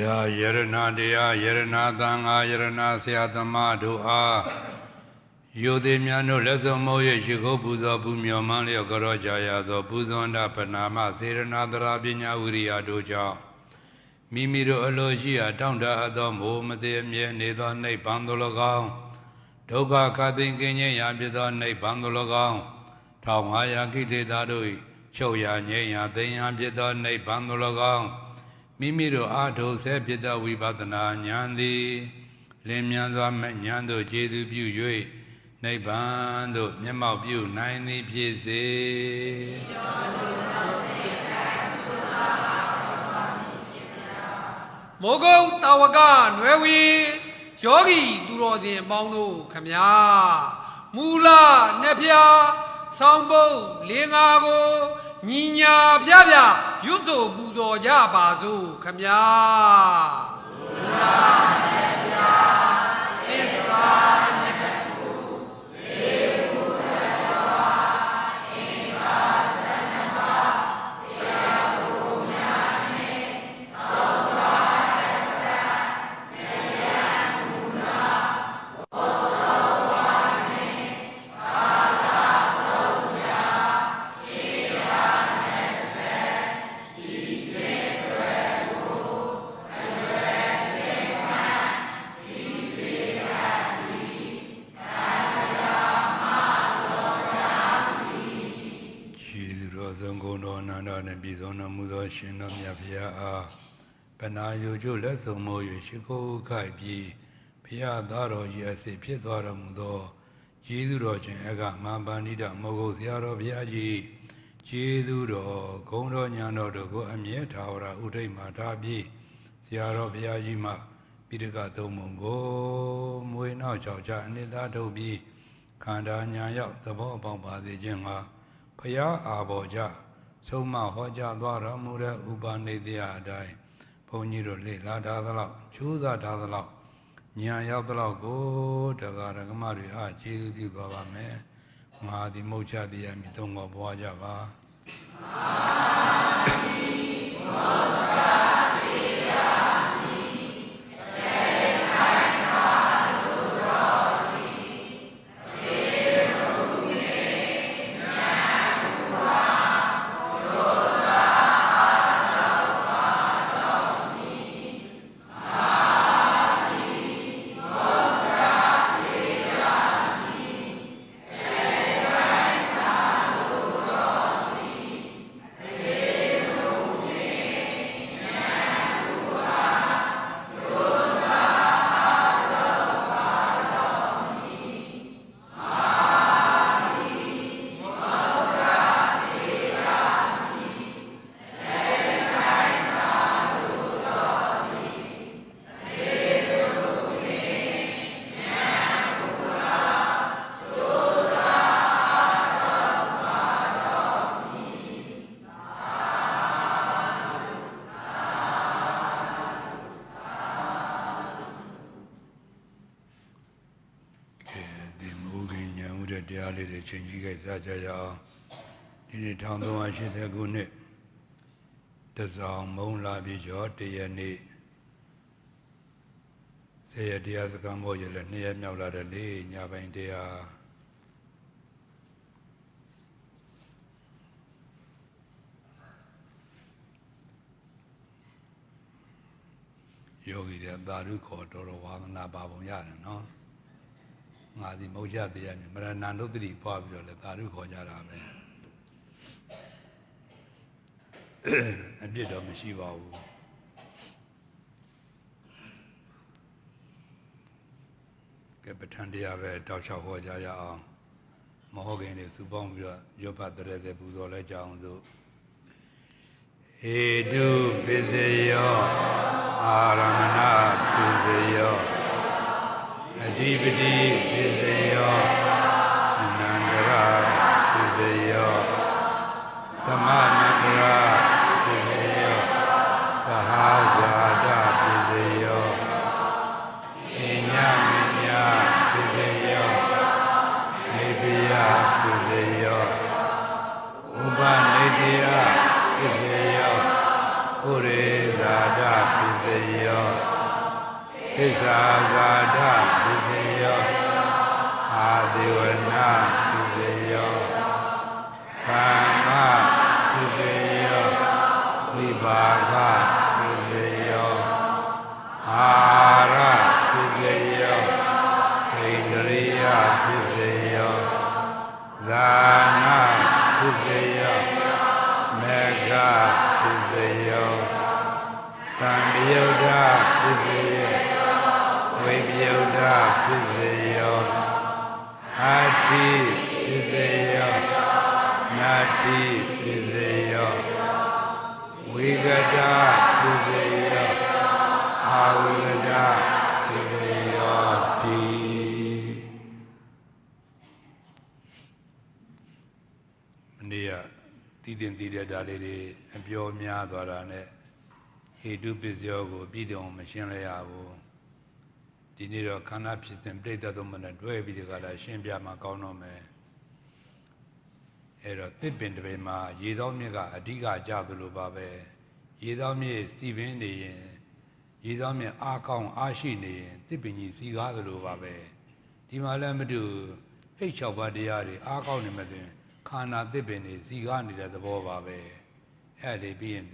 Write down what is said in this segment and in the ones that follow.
Maya Yerana Dea Yerana Danga Yerana Siatama Dua Yodimiano Lesomoye Shiko Buza Bumio Manlio Gorojaya, the Buzonda Panama, Serena Drabinia Uria Doja Mimiro Alogia, Tonda Adam, Homade, Neither Ne Bandologang, Toga Katin Kenya, Bida Ne Bandologang, Tawaya Kite Dadui, Choya Nea, Daya Bida Ne Bandologang, Mimiro Ato Sepida Wibadana, Nyandi, Lemyanza Nyando, Jedu Bui. Naibando, Yamabu, 90 pieces. Mogo Tawagan, where we Yogi Durosi Mono, Kamya, Mula, Nepia, Sambo, Lingago, Nina, Piabia, Yuzo, Buzo, Jabazu, Kamya, Mula, Nepia, Isla. Panayo Lesso Moyo, Shiko Kai, Pia Daro, yes, Pietro Mudo, Jiduro, Ega, Mambanida, Mogo, Siaro, Viagi, Jiduro, Gondo, Yano, Go Amia Tower, Ude Matabi, Siaro, Viagima, Pirigato Mongo, Muena, Chacha, and that to be Kanda Nyaya, the Bomba, the Jenga, Paya Aboja, Soma Hoja, Dora, Mura, Ubane, the Adai. Poniro le la dadala, chuda dadala, Nya Yadala go, Tagaramari, Jidu Gavame, Mahdi Mocha di Amitonga Boajava. Jaya, did it on the one she had good net. The song Moon Labi Joti and Ni say a dear the Cambodia near Nala de Lee, Yabandia Yogi Daru Court or Wagana Babu Yan, no? Madi Moja the enemy, but none of the popular Taru Kojara. A bit of Mishiva. Capatandia, Tacha Hojaya, Mahogany, Subonga, Jopatre, the Buzola Jounzo. He do Bizayo, Aramana, Bizayo. Adividi Vidya Nandara Vidya Tamanandara Vidya Tahajada Vidya Inya Minya Vidya Nidya Vidya Uba Nidya Vidya Puri Dada Vidya တိပိသေယောဝိကတပိသေယောအာဝိကတပိသေယောတိမနေ့ကတည်တင်တည်တဲ့ဓာတ်လေးတွေအပြောများသွားတာနဲ့ဟေတုပစ္စယောကိုပြည်တော်မရှင်းလဲရဘူးဒီနေ့တော့ခန္ဓာဖြစ်စဉ်ပြိတ္တသုံးမနဲ့တွဲပြီးဒီကလာရှင်းပြမှာကောင်းတော့မယ်အဲ့တော့တစ်ပင်တစ်ပင်မှာရေသောမြစ်ကအဓိကကြသလိုပါပဲရေသောမြစ်စီပင်နေရင်ရေသောမြစ်အားကောင်းအားရှိနေရင်တစ်ပင်ကြီးစီကားသလိုပါပဲဒီမှာလည်းမတူဟိတ်6ပါးတရားတွေအားကောင်းနေမှတွင်ခန္ဓာတစ်ပင်တွေစီကားနေတဲ့သဘောပါပဲအဲ့ဒီပြီးရင်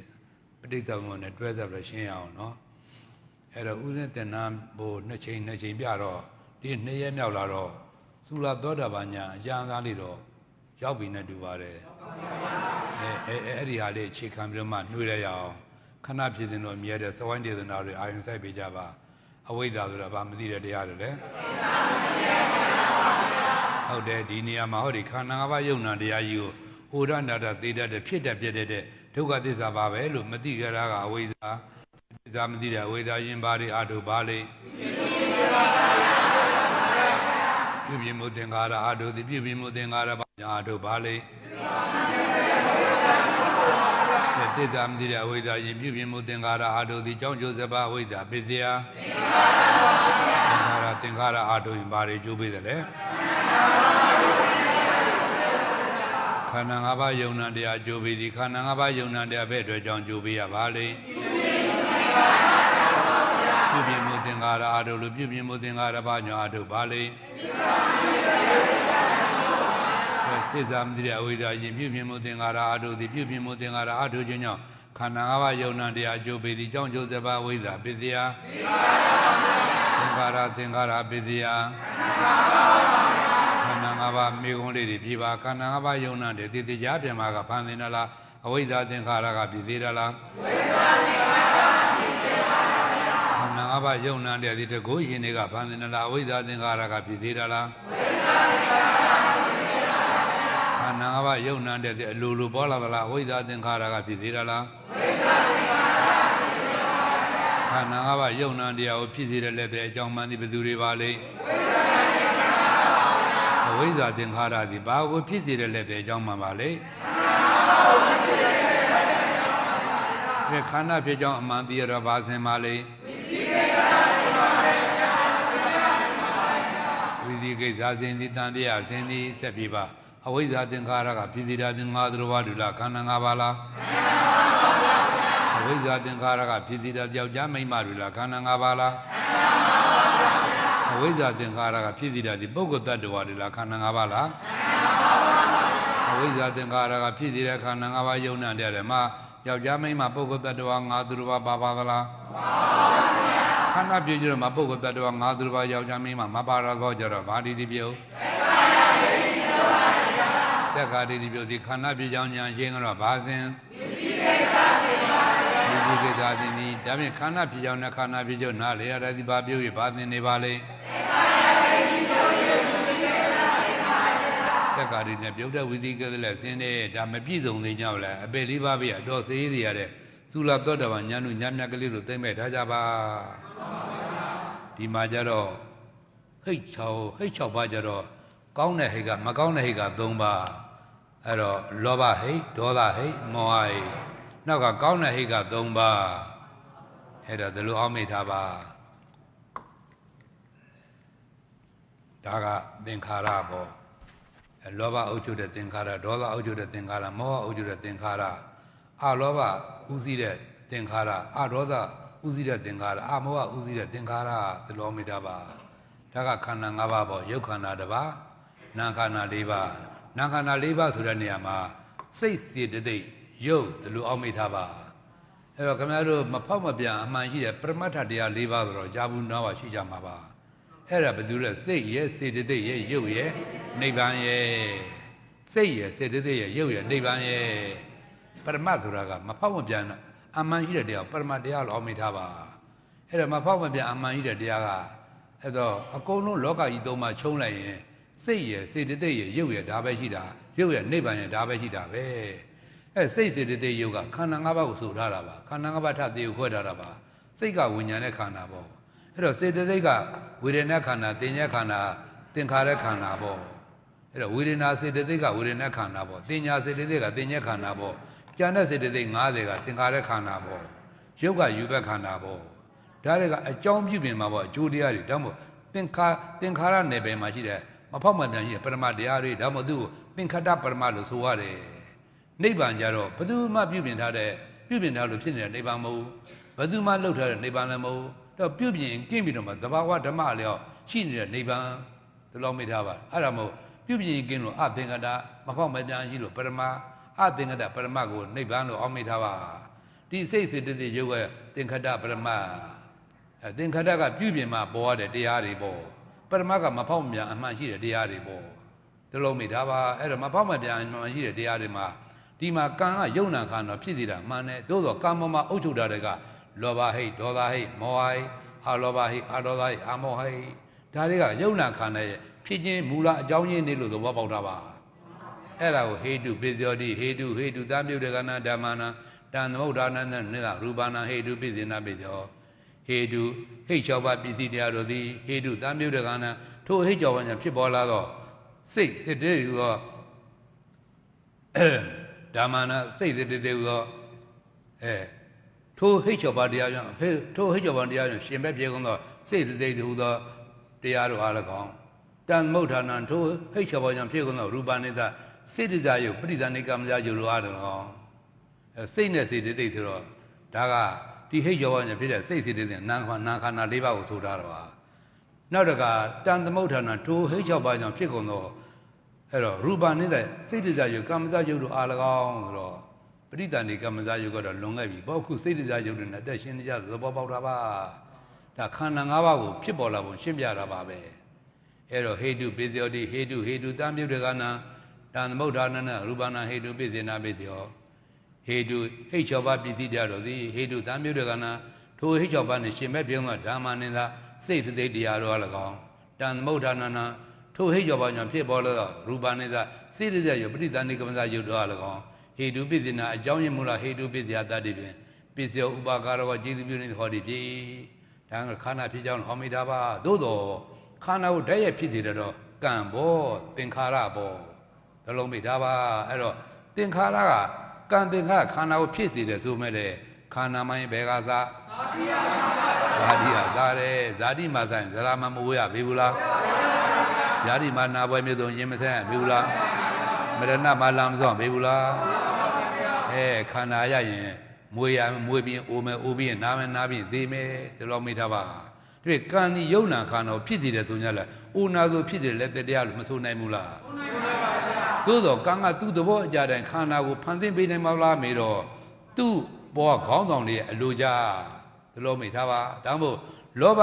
ပဋိသင်္ခါနဲ့တွဲဆက်ပြီးရှင်းရအောင်နော်အဲ့တော့ဥစဉ်တင်နာဘို့နှစ်ချိန်ပြတော့ဒီ2ရက်မြောက်လာတော့သုလသောတာပန်ညာအကျဉ်းသားလေးတော့ရောက်ပြီနဲ့တူပါတယ်အဲ့ဒီဟာလေးအခြေခံပြီးတော့မှနှွေးရအောင်ခဏဖြစ်စဉ်တော့မြဲတဲ့သဝိုင်းဒေသနာတွေအာရုံစိုက်ပေးကြပါအဝိဇ္ဇာဆိုတာဘာမသိတဲ့တရားတွေလေဟုတ်တယ်ဒီနေရာမှာဟောဒီခန္ဓာ၅ပါးယုံနာတရားကြီးကိုဩရဏတာသေတတ်တဲ့ဖြစ်တတ်ပြတဲ့ဒုက္ခသစ္စာပါပဲလို့မသိကြတာကအဝိဇ္ဇာသစ္စာမသိတဲ့အဝိဇ္ဇာရင်ပါတွေအာထုပါလေပြုပြင်မှုသင်္ခါရအာထုသည်ပြုပြင်မှုသင်္ခါရပါညာအာထုပါလေသစ္စာမသိတဲ့အဝိဇ္ဇာရင်ပြုပြင်မှုသင်္ခါရအာထုသည်ကြောင့်ကျိုးစပါအဝိဇ္ဇာပစ္စယသင်္ခါရအာထုရင်ပါတွေကျိုးပေးတယ်လေခန္ဓာ၅ပါးယုံနာတရားကျိုးပေးသည်ခန္ဓာ၅ပါးယုံနာတရားဘယ်အတွက်ကြောင့်ကျိုးပေးရပါလဲပြုပြင်မှုသင်္ခါရအာထုလို့ပြုပြင်မှုသင်္ခါရပါညာအာထုပါလေသစ္စာမသိတဲ့အဝိဇ္ဇာရင်ပြုပြင်မှုသင်္ခါရအာထုသည်ပြုပြင်မှုသင်္ခါရအာထုခြင်းကြောင့်ခန္ဓာ၅ပါးယုံနာတရားကျိုးပေးသည်ကြောင့်ကျိုးစပါအဝိဇ္ဇာပစ္စယသင်္ခါရပစ္စယခန္ဓာ၅ပါးမိဂုံးလေးတွေပြပါခန္ဓာ၅ပါးယုံနာတဲ့တည်တရားပြန်မှာကဖန်ဆင်းတာလားအဝိဇ္ဇာသင်္ခါရကပြည့်သေးတာလားအဝိဇ္ဇာသင်္ခါရပြည့်သေးပါဗျာခန္ဓာ၅ပါးယုံနာတဲ့ဒီတကုရှင်တွေကဖန်ဆင်းတာလားအဝိဇ္ဇာသင်္ခါရကပြည့်သေးတာလားအဝိဇ္ဇာသင်္ခါရပြည့်သေးပါဗျာခန္ဓာ၅ပါးယုံနာတဲ့အလိုလိုပေါ်လာသလားအဝိဇ္ဇာသင်္ခါရကပြည့်သေးတာလားအဝိဇ္ဇာသင်္ခါရပြည့်သေးပါဗျာခန္ဓာ၅ပါးယုံနာတရားကိုဖြစ်စေတဲ့လည်းပဲအကြောင်းမှန်သည်ဘယ်သူတွေပါလဲအဝိဇ္ဇာသင်္ခါရသည်ဘာကိုဖြစ်စေတဲ့လည်းပဲအကြောင်းမှန်ပါလေဒီခန္ဓာဖြစ်ကြောင်းအမှန်တရားတော့ဘာဆင်ပါလေဝိသိကိစ္စဆင်သည်တန်တရားဆင်သည်ဆက်ပြပါအဝိဇ္ဇာသင်္ခါရကဖြစ်စေတာသင်္ခါရတို့ဘာလို့လားခန္ဓာ၅ပါးလားအဝိဇ္ဇာသင်္ခါရကဖြစ်စေတာယောက်ျားမိန်းမတွေလားခန္ဓာ၅ပါးလားအဝိဇ္ဇာသင်္ခါရကဖြစ်စေတာဒီပုဂ္ဂိုလ်တ attva တွေလားခန္ဓာ၅ပါးလားအဝိဇ္ဇာသင်္ခါရကဖြစ်စေတဲ့ခန္ဓာ၅ပါးယုံနာတဲ့မှာယောက်ျားမိန်းမပုဂ္ဂိုလ်တ attva ငါသူတို့ပါပါသလားခန္ဓာပြည့်ကြတော့မှာပုဂ္ဂိုလ်တ attva ငါသူတို့ပါယောက်ျားမိန်းမမပါရတော့ကြတော့ဗာဒီတိပြုတ်တက္ကာတိတိပြုတ်ဒီခန္ဓာပြည့်ကြောင်းညာရှင်းတော့ဘာစဉ်ဒီကိစ္စစဉ်ဒီဒါဖြင့်ခန္ဓာပြည့်ကြောင်းနဲ့ခန္ဓာပြည့်ကြောင်းနားလေရတဲ့ဒီဘာပြုတ်ရဘာစဉ်နေပါလေတက္ကာတိနဲ့ပြုတ်တဲ့ဝိသိကိစ္စလည်းစဉ်နေဒါမပြည့်စုံသေးကြဘူးလားအပေလေးပါးပြအတော်စေးရရတဲ့သုလသောတာပန်ညာနုညာမြတ်ကလေးတို့သိမ့်မဲ့ထားကြပါဒီမှာကြတော့ဟိတ်6ပါးကြတော့ကောင်းတဲ့ဟိတ်ကမကောင်းတဲ့ဟိတ်က3ပါးအဲ့တော့လောဘဟိတ်ဒေါသဟိတ်မောဟဟိတ်နောက်ကကောင်းတဲ့ဟိတ်က3ပါးအဲ့တော့ဒီလိုအောက်မေ့ထားပါဒါကသင်္ခါရပေါ့လောဘအုပ်ချုပ်တဲ့သင်္ခါရဒေါသအုပ်ချုပ်တဲ့သင်္ခါရမောဟအုပ်ချုပ်တဲ့သင်္ခါရအလောဘဥစည်းတဲ့သင်္ခါရအဒေါသဥစည်းတဲ့သင်္ခါရအမောဟဥစည်းတဲ့သင်္ခါရဒီလိုမေ့ထားပါဒါကခန္ဓာ၅ပါးပေါ့ရုပ်ခန္ဓာတစ်ပါးနာခန္ဓာ၄ပါးနာခန္ဓာ၄ပါးဆိုတဲ့နေရာမှာစိတ်စေတသိက်ရုပ်ဒီလိုအောက်မေ့ထားပါအဲ့တော့ခင်ဗျားတို့မဖောက်မပြန်အမှန်ရှိတဲ့ပရမတ္ထတရား၄ပါးဆိုတော့ကြာဘူးနားပါရှိကြမှာပါအဲ့ဒါဘယ်သူလဲစိတ်ရဲ့စေတသိက်ရဲ့ရုပ်ရဲ့နိဗ္ဗာန်ရဲ့စိတ်ရဲ့စေတသိက်ရဲ့ရုပ်ရဲ့နိဗ္ဗာန်ရဲ့ပရမတ်ဆိုတာကမဖောက်မပြန်အမှန်ရှိတဲ့တရားပရမတ်တရားလို့အောက်မေ့ထားပါအဲ့ဒါမဖောက်မပြန်အမှန်ရှိတဲ့တရားကအဲ့တော့အကုန်လုံးလောကကြီးသုံးပါချုံးလိုက်ရင် စိတ်ရဲ့စေတသိက်ရဲ့ရုပ်ရဲ့ဒါပဲရှိတာရုပ်ရဲ့နိဗ္ဗာန်ရဲ့ဒါပဲရှိတာပဲစိတ်စေတသိက်ရုပ်ကခန္ဓာ၅ပါးကိုဆိုထားတာပါခန္ဓာ၅ပါးထပ်သေးကိုခွဲထားတာပါစိတ်ကဝိညာဉ်နဲ့ခန္ဓာပေါ့အဲ့တော့စေတသိက်ကဝေဒနာခန္ဓာသင်္ညာခန္ဓာသင်္ခါရခန္ဓာပေါ့အဲ့တော့ဝေဒနာစေတသိက်ကဝေဒနာခန္ဓာပေါ့သင်ညာစေတသိက်ကသင်္ညာခန္ဓာပေါ့ကျန်တဲ့စေတသိက်50ကသင်္ခါရခန္ဓာပေါ့ရုပ်ကယူဘက်ခန္ဓာပေါ့ဒါတွေကအကြောင်းပြုပြင်မှာပေါ့အကျိုးတရားတွေဒါမှမဟုတ်သင်္ခါရနယ်ပယ်မှာရှိတဲ့မဖောက်မပြန်ရှိတဲ့ပရမတရားတွေဒါမှမဟုတ်သူ့ကိုသင်္ခတပရမလို့ဆိုရတယ်နိဗ္ဗာန်ကြတော့ဘယ်သူမှပြုပြင်ထားလို့ဖြစ်နေတဲ့နိဗ္ဗာန်မဟုတ်ဘယ်သူမှလှုပ်ထားတဲ့နိဗ္ဗာန်လည်းမဟုတ်တော့ပြုပြင်ကင်းပြီးတော့မှသဘာဝဓမ္မလျောက်ရှိနေတဲ့နိဗ္ဗာန်ဒီလိုမိထားပါအဲ့ဒါမို့ပြုပြင်ကင်းလို့အသင်္ခတမဖောက်မပြန်ရှိလို့ပရမအသင်္ခတပရမကိုနိဗ္ဗာန်လို့အောက်မိထားပါဒီစိတ်စေတသိက်ရုပ်ရဲ့သင်္ခတပရမသင်္ခတကပြုပြင်မှာပေါ်ရတဲ့တရားတွေပေါ့ပရမကမဖောက်ပြန်အမှန်ရှိတဲ့တရားတွေပေါ့ဒီလိုမိထားပါအဲ့တော့မဖောက်မပြန်အမှန်ရှိတဲ့တရားတွေမှာဒီမှာကံကယုံနာခန္ဓာဖြစ်စေတာမှန်တယ်သို့သောကာမမှာအုပ်ချုပ်တာတွေကလောဘဟိတ်ဒေါသဟိတ်မောဟဟိတ်အာလောဘဟိတ်အာဒေါသဟိတ်အာမောဟိတ်ဒါတွေကယုံနာခန္ဓာရဲ့ဖြစ်ခြင်းမူလအကြောင်းရင်းနေလို့သဘောပေါက်တာပါအဲ့ဒါကိုဟေတုပိစ္ဆောတိဟေတုသမြုဒကနာဓမ္မနာတန်သမုဒ္ဒါနန္တနိသရူပနာဟေတုပိစေနာပိစ္ဆောဟေတုဟိတ်၆ပါးပစ္စည်းတရားတို့သည်ဟေတုသမြုဒကနာထိုဟိတ်၆ပါးကြောင့်ဖြစ်ပေါ်လာသောစိတ်စစ်တည်းဟူသောဓမ္မနာစိတ်စစ်တည်းဟူသောထိုဟိတ်၆ပါးတရားကြောင့်ထိုဟိတ်၆ပါးတရားကြောင့်ရှင်ဘက်ပြေကုန်သောစိတ်စစ်တည်းဟူသောတရားတို့အား၎င်းတန်မုဋ္ဌာနံထိုဟိတ်၆ပါးကြောင့်ဖြစ်ကုန်သောရူပနိသစေတစာယုပရိသဏိကမ္မဇာယုတို့အား၎င်းစိတ်နဲ့စေတသိက်ဆိုတော့ဒါကဒီဟိတ်၆ပါးကြောင့်ဖြစ်တဲ့စိတ်စေတသိက်နာခန္ဓာ၄ပါးကိုဆိုထားတာပါနောက်တကတန်သမုဋ္ဌာနံထိုဟိတ်၆ပါးကြောင့်ဖြစ်ကုန်သောအဲ့တော့ရူပနိသစေတစာယုကမ္မဇာယုတို့အား၎င်းဆိုတော့ပရိသဏိကမ္မဇာယုကတော့လွန်ခဲ့ပြီပေါ့ခုစေတစာယုတွေနဲ့အသက်ရှင်နေကြသဘောပေါက်တာပါဒါခန္ဓာ၅ပါးကိုဖြစ်ပေါ်လာပုံရှင်းပြတာပါပဲအဲ့တော့ဟေတုပိစ္ဆောတိဟေတုတံမြုဒကနာတန်သမုဋ္ဌာနနရူပနာဟေတုပိစေနာပိစ္ဆောဟေတုဟိတ်၆ပါးပစ္စည်းတရားတို့သည်ဟေတုတံမြုဒကနာထိုဟိတ်၆ပါးနှင့်ရှင်မဲ့ပြုံးသောဓမ္မနိသစိတ်သိတရားတို့အား၎င်းတန်သမုဋ္ဌာနနထိုဟိတ်၆ပါးကြောင့်ဖြစ်ပေါ်လာသောရူပနိသစေတစာယုပရိသဏိကမ္မဇာယုတို့အား၎င်းဟေတုပိစေနာအကြောင်းရင်းမူလဟေတုပိစယတတ္တိဖြင့်ပိစ္ဆောဥပါကာရောကျေးဇူးပြုနေဟောဒီဖြစ်ဒါကခန္ဓာဖြစ်ကြောင်းဟောမိတာပါသို့သောခန္ဓာကိုဓာတ်ရဲ့ဖြစ်တည်တော့ကံဘောသင်္ခါရဘောဘလုံးမိတာပါအဲ့တော့သင်္ခါရကကံသင်္ခါရခန္ဓာကိုဖြစ်စေတယ်ဆိုမဲ့လေခန္ဓာမိုင်းဘယ်ကစားဇာတိကစားတယ်ဇာတိမှာဆိုင်ဇရာမမဝေးရပြီဘူးလားဇာတိမှာနာပွဲမျိုးစုံရင်မဆိုင်ပြီဘူးလားမရဏမှာလာမစောပြီဘူးလားခန္ဓာရရင်မွေရမွေပြီးအိုမယ်အိုပြီးနားမယ်နားပြီးသေမယ်ဒီလိုမိထားပါဒီကံဒီယုံနာခန္ဓာဖြစ်တည်တယ်ဆိုညလားအိုနာဆိုဖြစ်တယ်လက်တရားလို့မဆိုနိုင်ဘူးလားဆိုနိုင်ပါဗျာသို့တော့ကံကသူ့သဘောအကြတိုင်းခန္ဓာကိုဖန်ဆင်းပေးနိုင်မလားမေတော့သူ့ဘောခေါင်းဆောင်တွေအလိုကြဒီလိုမိထားပါဒါမှမဟုတ်လောဘ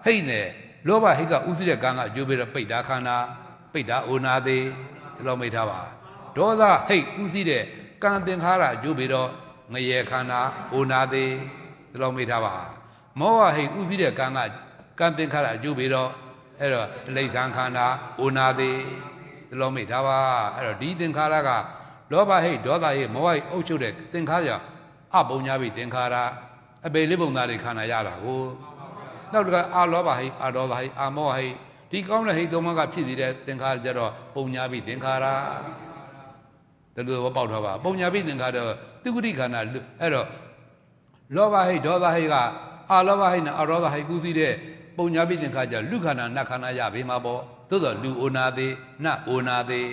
ဟိတ်နဲ့လောဘဟိတ်ကဥသိတဲ့ကံကအကျိုးပေးတော့ပိတ်တာခန္ဓာပိတ်တာအိုနာသေးဒီလိုမိထားပါဒေါသဟိတ်ဥသိတဲ့ကံသင်္ခါရအကျိုးပေးတော့ငရေခန္ဓာအိုနာသေးဒီလိုမိထားပါမောဟဟိတ်ဥသိတဲ့ကံသင်္ခါရအကျိုးပေးတော့အဲ့တော့တိဋ္ဌံခန္ဓာအိုနာသေးဒီလိုမိထားပါအဲ့တော့ဒီသင်္ခါရကလောဘဟိတ်ဒေါသဟိတ်မောဟဟိတ်အုပ်ချုပ်တဲ့သင်္ခါရအပုံညာပြီသင်္ခါရအပေလေးပုံသားတွေခန္ဓာရတာကိုနောက်တကအာလောဘဟိတ်အာဒေါသဟိတ်အာမောဟိတ်ဒီကောင်းတဲ့ဟိတ်သုံးပါးကဖြစ်စေတဲ့သင်္ခါရကြတော့ပုံညာပြီသင်္ခါရတလူဘောပေါက်တော့ပါပုံညာပြီသင်္ခါရသုဂတိခန္ဓာအဲ့တော့လောဘဟိတ်ဒေါသဟိတ်ကအာလောဘဟိတ်နဲ့အာဒေါသဟိတ်ကူးသီးတဲ့ပုံညာပိသင်္ခါကြလူခန္ဓာနတ်ခန္ဓာရပြီမှာပေါ့သို့သောလူအိုနာသေးနတ်အိုနာသေး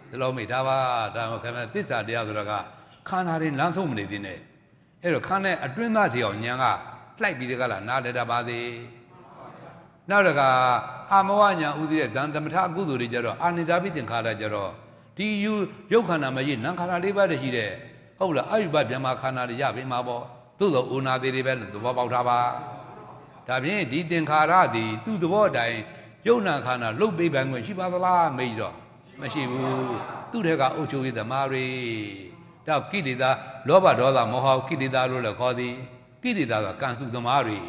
ဒီလိုမိထားပါဒါမှခင်ဗျသစ္စာတရားဆိုတာကခန္ဓာတွေလမ်းဆုံးမနေသေးနဲ့အဲ့တော့ခန္ဓာအတွင်းသားတရားဉာဏ်ကလှိုက်ပြီးတကလားနားတတ်ပါသေးနောက်တကအာမောဟဉာဏ်ဥသိတဲ့ဇန်သမထအကုသိုလ်တွေကြတော့အာနိသပိသင်္ခါရကြတော့ဒီယုတ်ခန္ဓာမရှိနံခန္ဓာ၄ပါးတည်းရှိတဲ့ဟုတ်လားအယုဘဗျမခန္ဓာတွေရပြီမှာပေါ့သို့သောအိုနာသေးတွေပဲလို့သဘောပေါက်ထားပါဒါဖြင့်ဒီသင်္ခါရသည်သူ့သဘောအတိုင်းယုတ်နာခန္ဓာလှုပ်ပေးပိုင်ခွင့်ရှိပါသလားမေးတော့မရှိဘူးသူ့ထက်ကအုပ်ချုပ်ရေးသမားတွေတော့ကိလေသာလောဘဒေါသမောဟကိလေသာလို့လည်းခေါ်သည်ကိလေသာကကံစုသမားတွေ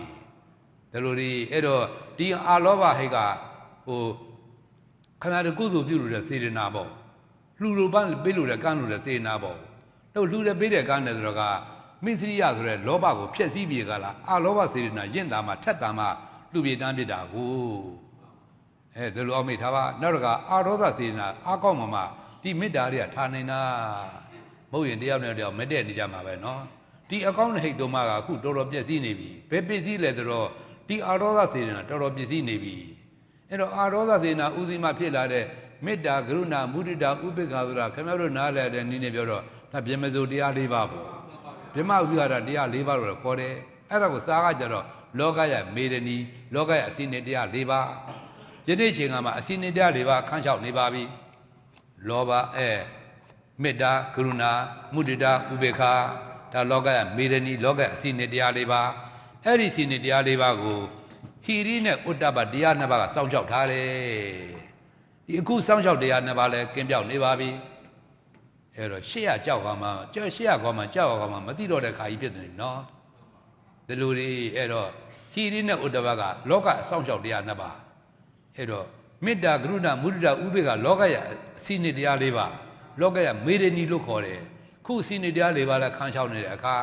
ဒါလိုဒီအဲ့တော့ဒီအာလောဘဟိတ်က ခဏတကူဆိုပြုလို့တဲ့စေရနာပေါ့လှူလိုပန်းပေးလို့တဲ့ကမ်းလို့တဲ့စေရနာပေါ့တော့လှူတဲ့ပေးတဲ့ကမ်းတယ်ဆိုတော့ကမိသရိယဆိုတဲ့လောဘကိုဖျက်ဆီးပြေကလားအာလောဘစေရနာရင့်တာမှထက်တာမှလှူပြေတန်းပြစ်တာကိုဒီလိုအောင်မိထားပါနောက်တော့ကအာရောသစေရနာအာကောက်မှဒီမေတ္တာတွေကထားနေတာမဟုတ်ရင်တယောက်နဲ့တယောက်မတည့်နေကြမှာပဲနော်ဒီအကောင့်နဲ့ဟိတ်သုံးပါးကအခုတော်တော်ပြည့်စည်နေပြီဘယ်ပြည့်စည်လဲဆိုတော့ဒီအာရောသစေရနာတော်တော်ပြည့်စည်နေပြီအဲ့တော့အာရောသစေရနာဥသိမဖြစ်လာတဲ့မေတ္တာကရုဏာမုဒိတာဥပေက္ခဆိုတာခင်ဗျားတို့နားလည်တဲ့နည်းနဲ့ပြောတော့ဒါဗြဟ္မစိုးတရား၄ပါးပေါ့ဗြဟ္မဥပ္ပခါတရား၄ပါးလို့ခေါ်တယ်အဲ့ဒါကိုစာကကြတော့လောကရဲ့မေရဏီလောကရဲ့အစိနေတရား၄ပါးယနေ့ချိန်ကမှာအစိနေတရား၄ပါးခန်းလျှောက်နေပါပြီလောဘမေတ္တာကရုဏာမုဒိတာဥပေက္ခဒါလောကရဲ့မေရဏီလောကရဲ့အစိနေတရား၄ပါးအဲ့ဒီစိနေတရား၄ပါးကိုဟီရိနဲ့ဥတ္တပတရားနှစ်ပါးကစောင့်ရှောက်ထားတယ်ဒီအခုစောင့်ရှောက်တရားနှစ်ပါးလဲကင်းပြောက်နေပါပြီအဲ့တော့ရှေ့ရကြောက်ကမှရှေ့ရကောမှကြောက်ကမှမသိတော့တဲ့ခါကြီးဖြစ်နေနော်ဒီလိုတွေအဲ့တော့ဟီရိနဲ့ဥတ္တပကလောကစောင့်ရှောက်တရားနှစ်ပါးအဲ့တော့မေတ္တာကရုဏာမုဒိတာဥပေက္ခလောကရဲ့အစိနေတရား၄ပါးလောကရဲ့မေရဏီလို့ခေါ်တယ်ခုစိနေတရား၄ပါးလဲခန်းလျှောက်နေတဲ့အခါ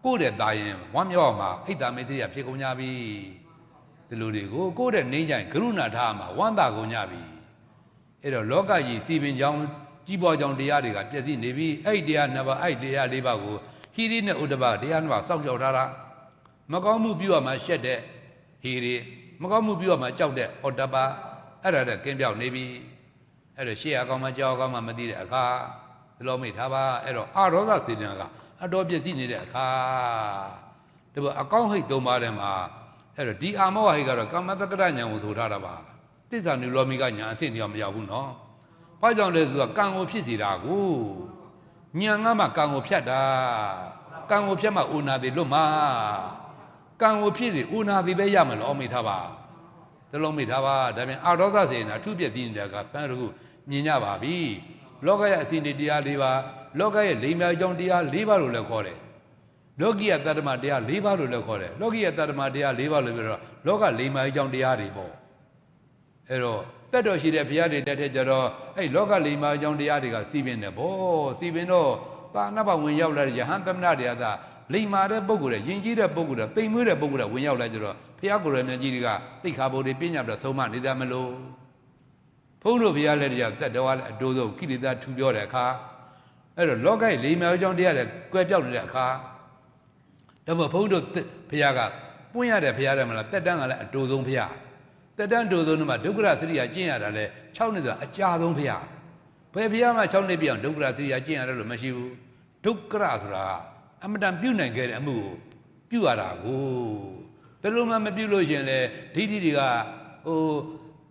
ကိုယ့်တဲ့တာရင်ဝမ်းမြောက်မှာအိတ်တာမေတ္တရာဖြစ်ကုန်ကြပြီဒီလိုတွေကိုကိုယ့်တဲ့နေကြရင်ကရုဏာထားမှာဝမ်းသာကုန်ကြပြီအဲ့တော့လောကကြီးစီပင်ကြောင်းကြီးပွားကြောင်းတရားတွေကပြည့်စည်နေပြီအဲ့တရားနှစ်ပါးအဲ့တရား၄ပါးကိုဟီရိနဲ့ဥဒ္ဒပတရားနှစ်ပါးစောင့်ရှောက်ထားတာမကောင်းမှုပြုရမှာရှက်တဲ့ဟီရိမကောင်းမှုပြုရမှာကြောက်တဲ့ဥဒ္ဒပအဲ့ဒါတဲ့ကင်းပြောက်နေပြီအဲ့တော့ရှေ့အကောင်မှကြောက်အကောင်မှမသိတဲ့အခါဒီလိုမိထားပါအဲ့တော့အာရောသစေတနာကအတော်ပြည့်စည်နေတဲ့အခါဒီဘောအကောင်ဟိတ်သုံးပါးထဲမှာအဲ့တော့ဒီအာမောဟဟိတ်ကတော့ကမ္မတက္ကရညာကိုဆိုထားတာပါသစ္စာနုလောမိကညာအစစ်တရားမရောက်ဘူးနော်ဘာကြောင့်လဲဆိုတော့ကံကိုဖြစ်စေတာကိုညာငါမှကံကိုဖြတ်တာကံကိုဖြတ်မှဥနာတိလွတ်မှာကံကိုဖြစ်စေဥနာတိပဲရမယ်လို့မိထားပါဒီလိုမိထားပါဒါပြန်အာရောသစေနာအထုပြည့်တည်နေတဲ့အခါကံတခုမြင်ကြပါပြီလောကရဲ့အစဉ်တရား၄ပါးလောကရဲ့လိမ်မြအကြောင်းတရား၄ပါးလို့လည်းခေါ်တယ်လောကီယတတ္တမတရား၄ပါးလို့လည်းခေါ်တယ်လောကီယတတ္တမတရား၄ပါးလို့ပြောတော့လောကလိမ်မြအကြောင်းတရားတွေပေါ့အဲ့တော့တက်တော်ရှိတဲ့ဘုရားတွေတက်တဲ့ကြတော့အဲ့လောကလိမ်မြအကြောင်းတရားတွေကစီးပင်တယ်ဗောစီးပင်တော့ပါဏဘဝင်ရောက်လာတဲ့ယဟန်သမဏတရားသာလိမ်မာတဲ့ပုဂ္ဂိုလ်တွေယဉ်ကျေးတဲ့ပုဂ္ဂိုလ်တွေတိမ်မွေးတဲ့ပုဂ္ဂိုလ်တွေဝင်ရောက်လာကြတော့ဘုရားကိုယ်တော်မြတ်ကြီးတွေကသိက္ခာပုဒ်တွေပြညာပြီးတော့သုံးမနေတယ်မလို့ဘုန်းတော်ဘုရားလည်းတရားတက်တော်လည်းအတိုးဆုံးကိလေသာထူပြောတဲ့အခါအဲ့တော့လောကရဲ့လိမ်မာအကြောင်းတရားတွေကွဲပြောက်နေတဲ့အခါဒါမှဘုန်းတော်ဘုရားကပွင့်ရတဲ့ဘုရားတယ်မလားတက်တန်းကလည်းအတိုးဆုံးဘုရားတက်တန်းတိုးဆုံးမှာဒုက္ခရသရိယာကျင့်ရတာလဲ6နှစ်ဆိုတာအကြာဆုံးဘုရားဘယ်ဘုရားမှ6နှစ်ပြအောင်ဒုက္ခရသရိယာကျင့်ရတယ်လို့မရှိဘူးဒုက္ခရဆိုတာအမတန်ပြုနိုင်ခဲ့တဲ့အမှုကိုပြုရတာကိုဘယ်လိုမှမပြုလို့ရှင်လဲဒိဋ္ဌိတွေက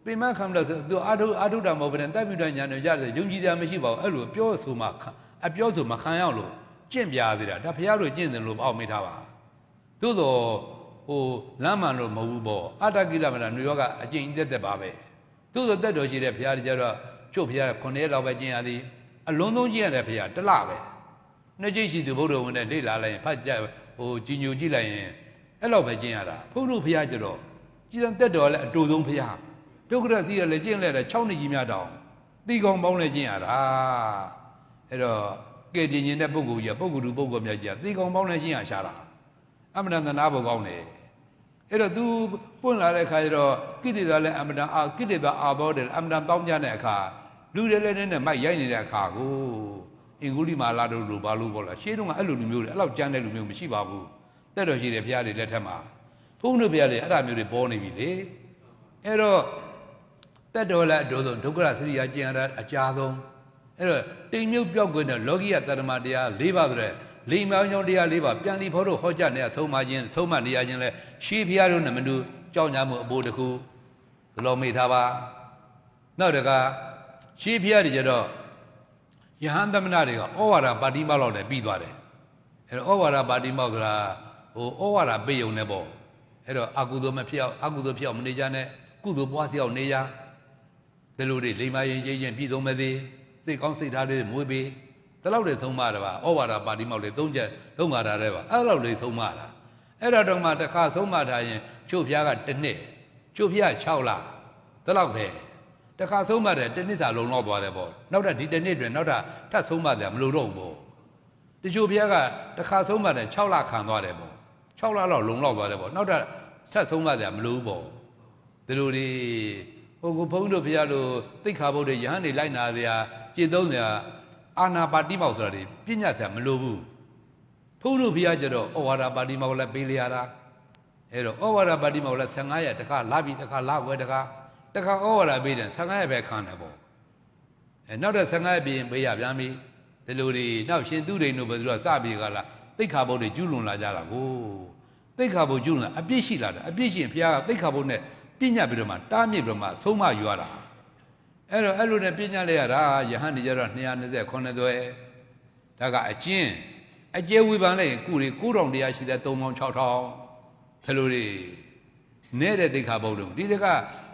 ပင်မခံလို့သူအာထုတာမဟုတ်ဘဲနဲ့တပ်ပြုတဲ့ညာနဲ့ရတယ်ယုံကြည်တရားမရှိပါဘူးအဲ့လိုပြောဆိုမှအပြောဆိုမခံရလို့ကျင့်ပြသေးတာဒါဘုရားတို့ကျင့်တယ်လို့အောက်မေးထားပါသို့သောလမ်းမှန်လို့မဟုတ်ဘူးပေါ့အတ္တကိလမတာနုယောကအကျင့်တက်ပါပဲသို့သောတက်တော်ရှိတဲ့ဘုရားတွေကြတော့ချုပ်ဘုရား9ရက်လောက်ပဲကျင့်ရသည်အလုံးစုံကျင့်ရတဲ့ဘုရားတစ်လပဲနှစ်ကြိမ်ရှိသူဘုရားဝင်တဲ့လေ့လာလိုက်ရင်ဖတ်ကြကြီးညိုကြည့်လိုက်ရင်အဲ့လောက်ပဲကျင့်ရတာဘုရားဘုရားကြတော့ကြည်စံတက်တော်လည်းအတူဆုံးဘုရားဒုက္ခရစီရလည်းကျင့်လိုက်တယ်6နှစ်ကြီးများတောင်တီကောင်ပေါင်းလည်းကျင့်ရတာအဲ့တော့ကဲတင်ရင်တဲ့ပုဂ္ဂိုလ်ကြီးပုဂ္ဂိုလ်သူပုဂ္ဂိုလ်များကြီးတီကောင်ပေါင်းလည်းကျင့်ရရှာတာအမှန်တန်နာဖို့ကောင်းတယ်အဲ့တော့ तू ပွင့်လာတဲ့အခါကျတော့ကိလေသာလည်းအမှန်တန်ကိလေသာအာဘောတယ်အမှန်တန်တောင်းကြတဲ့အခါလူတွေလည်းနဲ့မိုက်ရိုက်နေတဲ့အခါကိုအင်္ဂုလိမာလာတို့လိုဘာလို့ပေါ့လားရှေးတုန်းကအဲ့လိုလူမျိုးတွေအဲ့လောက်ကြမ်းတဲ့လူမျိုးမရှိပါဘူးတက်တော်ရှိတဲ့ဘုရားတွေလက်ထက်မှာဘုန်းတို့ဘုရားတွေအဲ့ဒါမျိုးတွေပေါ်နေပြီလေအဲ့တော့တက်တော်လည်းအတူဆုံးဒုက္ခရသရိယာကျင့်ရတာအကြာဆုံးအဲ့တော့တိမ်မြုပ်ပြောက်ကွင်းတဲ့လောကီယတတ္တမတရား၄ပါးဆိုတဲ့လိမ်မောင်းကြောင့်တရား၄ပါးပြန်လီဖို့တို့ဟောကြားနေရဆုံးမခြင်းဆုံးမနေရခြင်းလဲရှေးဘုရားတို့နဲ့မတူကြောင်းညာမှုအပိုးတစ်ခုဘလောမေ့ထားပါနောက်တကရှေးဘုရားတွေကျတော့ယဟန်သမဏတွေကဩဝါဒပါတိမောက်လောက်နဲ့ပြီးသွားတယ်အဲ့တော့ဩဝါဒပါတိမောက်ကဩဝါဒပေးုံနဲ့ပေါ့အဲ့တော့အကုသိုလ်မဖြစ်အောင်အကုသိုလ်ဖြစ်အောင်မနေကြနဲ့ကုသိုလ်ပွားစီအောင်နေရဒီလိုတွေလိမ္မာရင်ချင်းပြည်စုံမသေးစိတ်ကောင်းစိတ်ထားလေးမွေးပေးဒီလောက်တွေသုံးမတာပါဩဝါဒပါတိမောက်လေးသုံးချက်သုံးပါတာတဲ့ပါအဲ့လောက်လေးသုံးမတာအဲ့တော့မှတစ်ခါသုံးမတာရင်ချုပ်ဖျားက1နှစ်ချုပ်ဖျား6လဒီလောက်ပဲ တခါဆုံးမှတဲ့တနစ်စာလုံလောက်သွားတယ်ပေါ့နောက်တဲ့ဒီတနစ်တွင်နောက်တာထပ်ဆုံးမှတယ်မလို့တော့ဘူးပေါ့တချို့ဘုရားကတခါဆုံးမှတဲ့6လခံသွားတယ်ပေါ့6လလောက်လုံလောက်သွားတယ်ပေါ့နောက်တာထပ်ဆုံးမှတယ်မလို့ပေါ့ဒီလိုတွေဟိုဘုန်းတို့ဘုရားတို့သိက္ခာပုဒ်တွေယဟန်တွေလိုက်နာစရာကျင့်သုံးစရာအာနာပါတိမောက်ဆိုတာတွေပညာစရာမလိုဘူးဘုန်းတို့ဘုရားကျတော့ဩဝါဒပါတိမောက်လည်းပေးလျာတာအဲ့တော့ဩဝါဒပါတိမောက်လည်း15ရက်တခါလာပြီတခါလာဝဲတခါဩဝါဒပေးတယ်15ရက်ပဲခံတယ်ပေါ့အဲနောက်တဲ့15ရက်ပြင်ပေးရပြန်ပြီဒီလိုတွေနောက်ရှင်သူရိန်တို့ဘယ်သူကစပြီးကလားသိက္ခာပုဒ်တွေကျူးလွန်လာကြတာကိုသိက္ခာပုဒ်ကျူးလွန်အပြစ်ရှိလာတာအပြစ်ရှင်ဘုရားကသိက္ခာပုဒ်နဲ့ပညာပြီးတော့မှတားမြစ်ပြီးတော့မှဆုံးမယူရတာအဲ့တော့အဲ့လိုနဲ့ပညာလဲရတာယဟန်နေကြတော့229သွဲဒါကအကျဉ်အကျဲဝေဖန်လိုက်ရင်ကုတွေ9000တရားရှိတဲ့36000ဘယ်လိုတွေနေတဲ့သိက္ခာပုဒ်တို့ဒီတက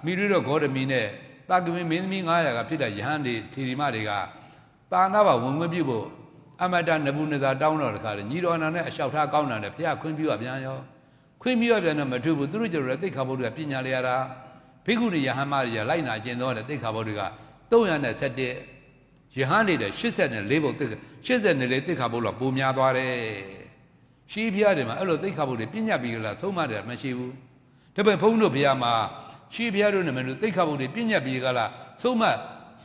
မိရိတော့ဂေါတမီနဲ့တာကမင်းမင်းသမီး900ကဖြစ်တဲ့ယဟန်တွေထီရီမတွေကတာနာဘဝင်ခွင့်ပြုဖို့အမတနဘူးနဇာတောင်းတော့တခါလေညီတော်နာနဲ့အလျှောက်ထားကောင်းတာနဲ့ဖះခွင့်ပြုရပြန်ရောခွင့်ပြုရပြန်တော့မထုဘူးသူတို့ကျတော့သိက္ခာပုဒ်တွေကပညာလေရတာဘိက္ခုနီယဟန်မတွေကလိုက်နာကျင့်တော်တဲ့သိက္ခာပုဒ်တွေက317ယဟန်နေတဲ့84ဘုတ်84သိက္ခာပုဒ်လောက်ပုံများသွားတယ်ရှိဖះတွေမှာအဲ့လိုသိက္ခာပုဒ်တွေပညာပြီးကြလားသုံးမတယ်မရှိဘူးဒါပေမဲ့ဘုန်းတို့ဘုရားမှာရှိဖះတို့နဲ့မတူသိက္ခာပုဒ်တွေပညာပြီးကြလားသုံးမ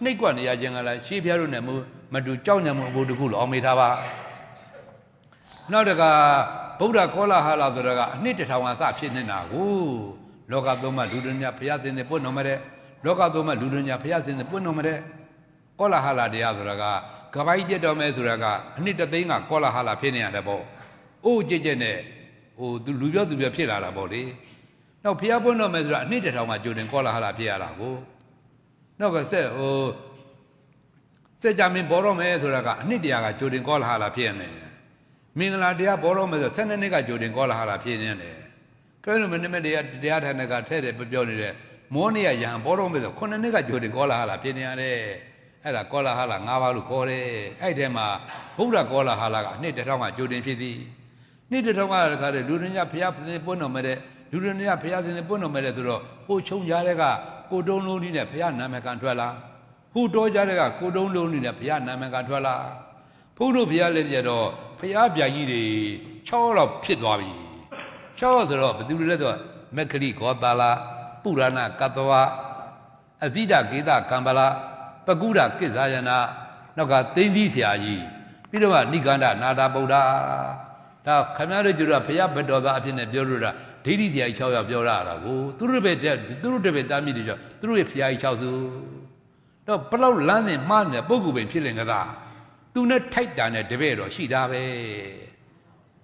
နှိတ်ကွနေရခြင်းကလားရှိဖះတို့နဲ့မတူကြောက်ညံမှုဘုဒ္ဓကုလို့အောင်မေးထားပါနောက်တကဗုဒ္ဓကောလာဟလာဆိုတာကအနှစ်1000ကစဖြစ်နေတာကိုလောကသုံးပါလူတို့ညာဘုရားသင်တဲ့ပွတ်တော်မတဲ့လောကသုံးပါလူတို့ညာဘုရားသင်တဲ့ပွတ်တော်မတဲ့ကောလာဟလာတရားဆိုတာကကပိုက်ပြတ်တော်မဲဆိုတာကအနှစ်3သိန်းကကောလာဟလာဖြစ်နေရတယ်ပေါ့အိုးကြက်ကြက်နဲ့ဟိုသူလူပြောသူပြောဖြစ်လာတာပေါ့လေနောက်ဘုရားပွတ်တော်မဲဆိုတာအနှစ်1000ကကြိုတင်ကောလာဟလာဖြစ်ရတာကိုနောက်ကဆက်စက်ကြမင်းဘောတော်မဲဆိုတာကအနှစ်100ကကြိုတင်ကောလာဟလာဖြစ်နေတယ်မင်္ဂလာတရားဘောတော်မဲဆို12နှစ်ကကြိုတင်ကောလာဟလာဖြစ်နေတယ်ကဲလို့မနေ့တရားထိုင်တဲ့ကထဲတယ်ပြောနေတဲ့မောနေရယဟန်ဘောတော်မဲဆို9နှစ်ကကြိုတင်ကောလာဟလာဖြစ်နေရတယ်အဲ့ဒါကောလာဟလာ5ပါးလို့ခေါ်တယ်အဲ့ထဲမှာဗုဒ္ဓကောလာဟလာကအနှစ်1000ကကြိုတင်ဖြစ်သည်နှစ်1000ကတခါတည်းလူရင်းညဘုရားသင်ပွင့်တော်မဲတဲ့လူရင်းညဘုရားသင်ပွင့်တော်မဲတဲ့ဆိုတော့ဟိုချုံကြားတဲ့ကကိုတုံးလုံးကြီးနဲ့ဘုရားနာမည်ကန်ထွက်လာဟိုတော်ကြားတဲ့ကကိုတုံးလုံးကြီးနဲ့ဘုရားနာမည်ကန်ထွက်လာဘုရားဘုရားလည်းကြတော့ဘုရားပြာကြီးတွေ6လောက်ဖြစ်သွားပြီ6ဆိုတော့ဘယ်သူတွေလဲဆိုတော့မက္ခလိဂောတာလာပုရဏကတ္တဝအဇိဒကေတကံပလာပကုဒကိစ္ဆာယနာနောက်ကသိမ့်သီးဆရာကြီးပြီးတော့နိဂန္ဓနာတာဗုဒ္ဓဒါခမရတို့ကျတော့ဘုရားဘတ်တော်သားအဖြစ်နဲ့ပြောလို့တာဒိဋ္ဌိဆရာကြီး6ယောက်ပြောရတာကိုသူတို့တပည့်တာမြစ်တွေကြောင့်သူတို့ရဲ့ဘုရားကြီး6စုတော့ဘလောက်လမ်းစဉ်မှားနေတဲ့ပုဂ္ဂိုလ်ပဲဖြစ်လင်ကသာသူနဲ့ထိုက်တာနဲ့တပည့်တော်ရှိတာပဲ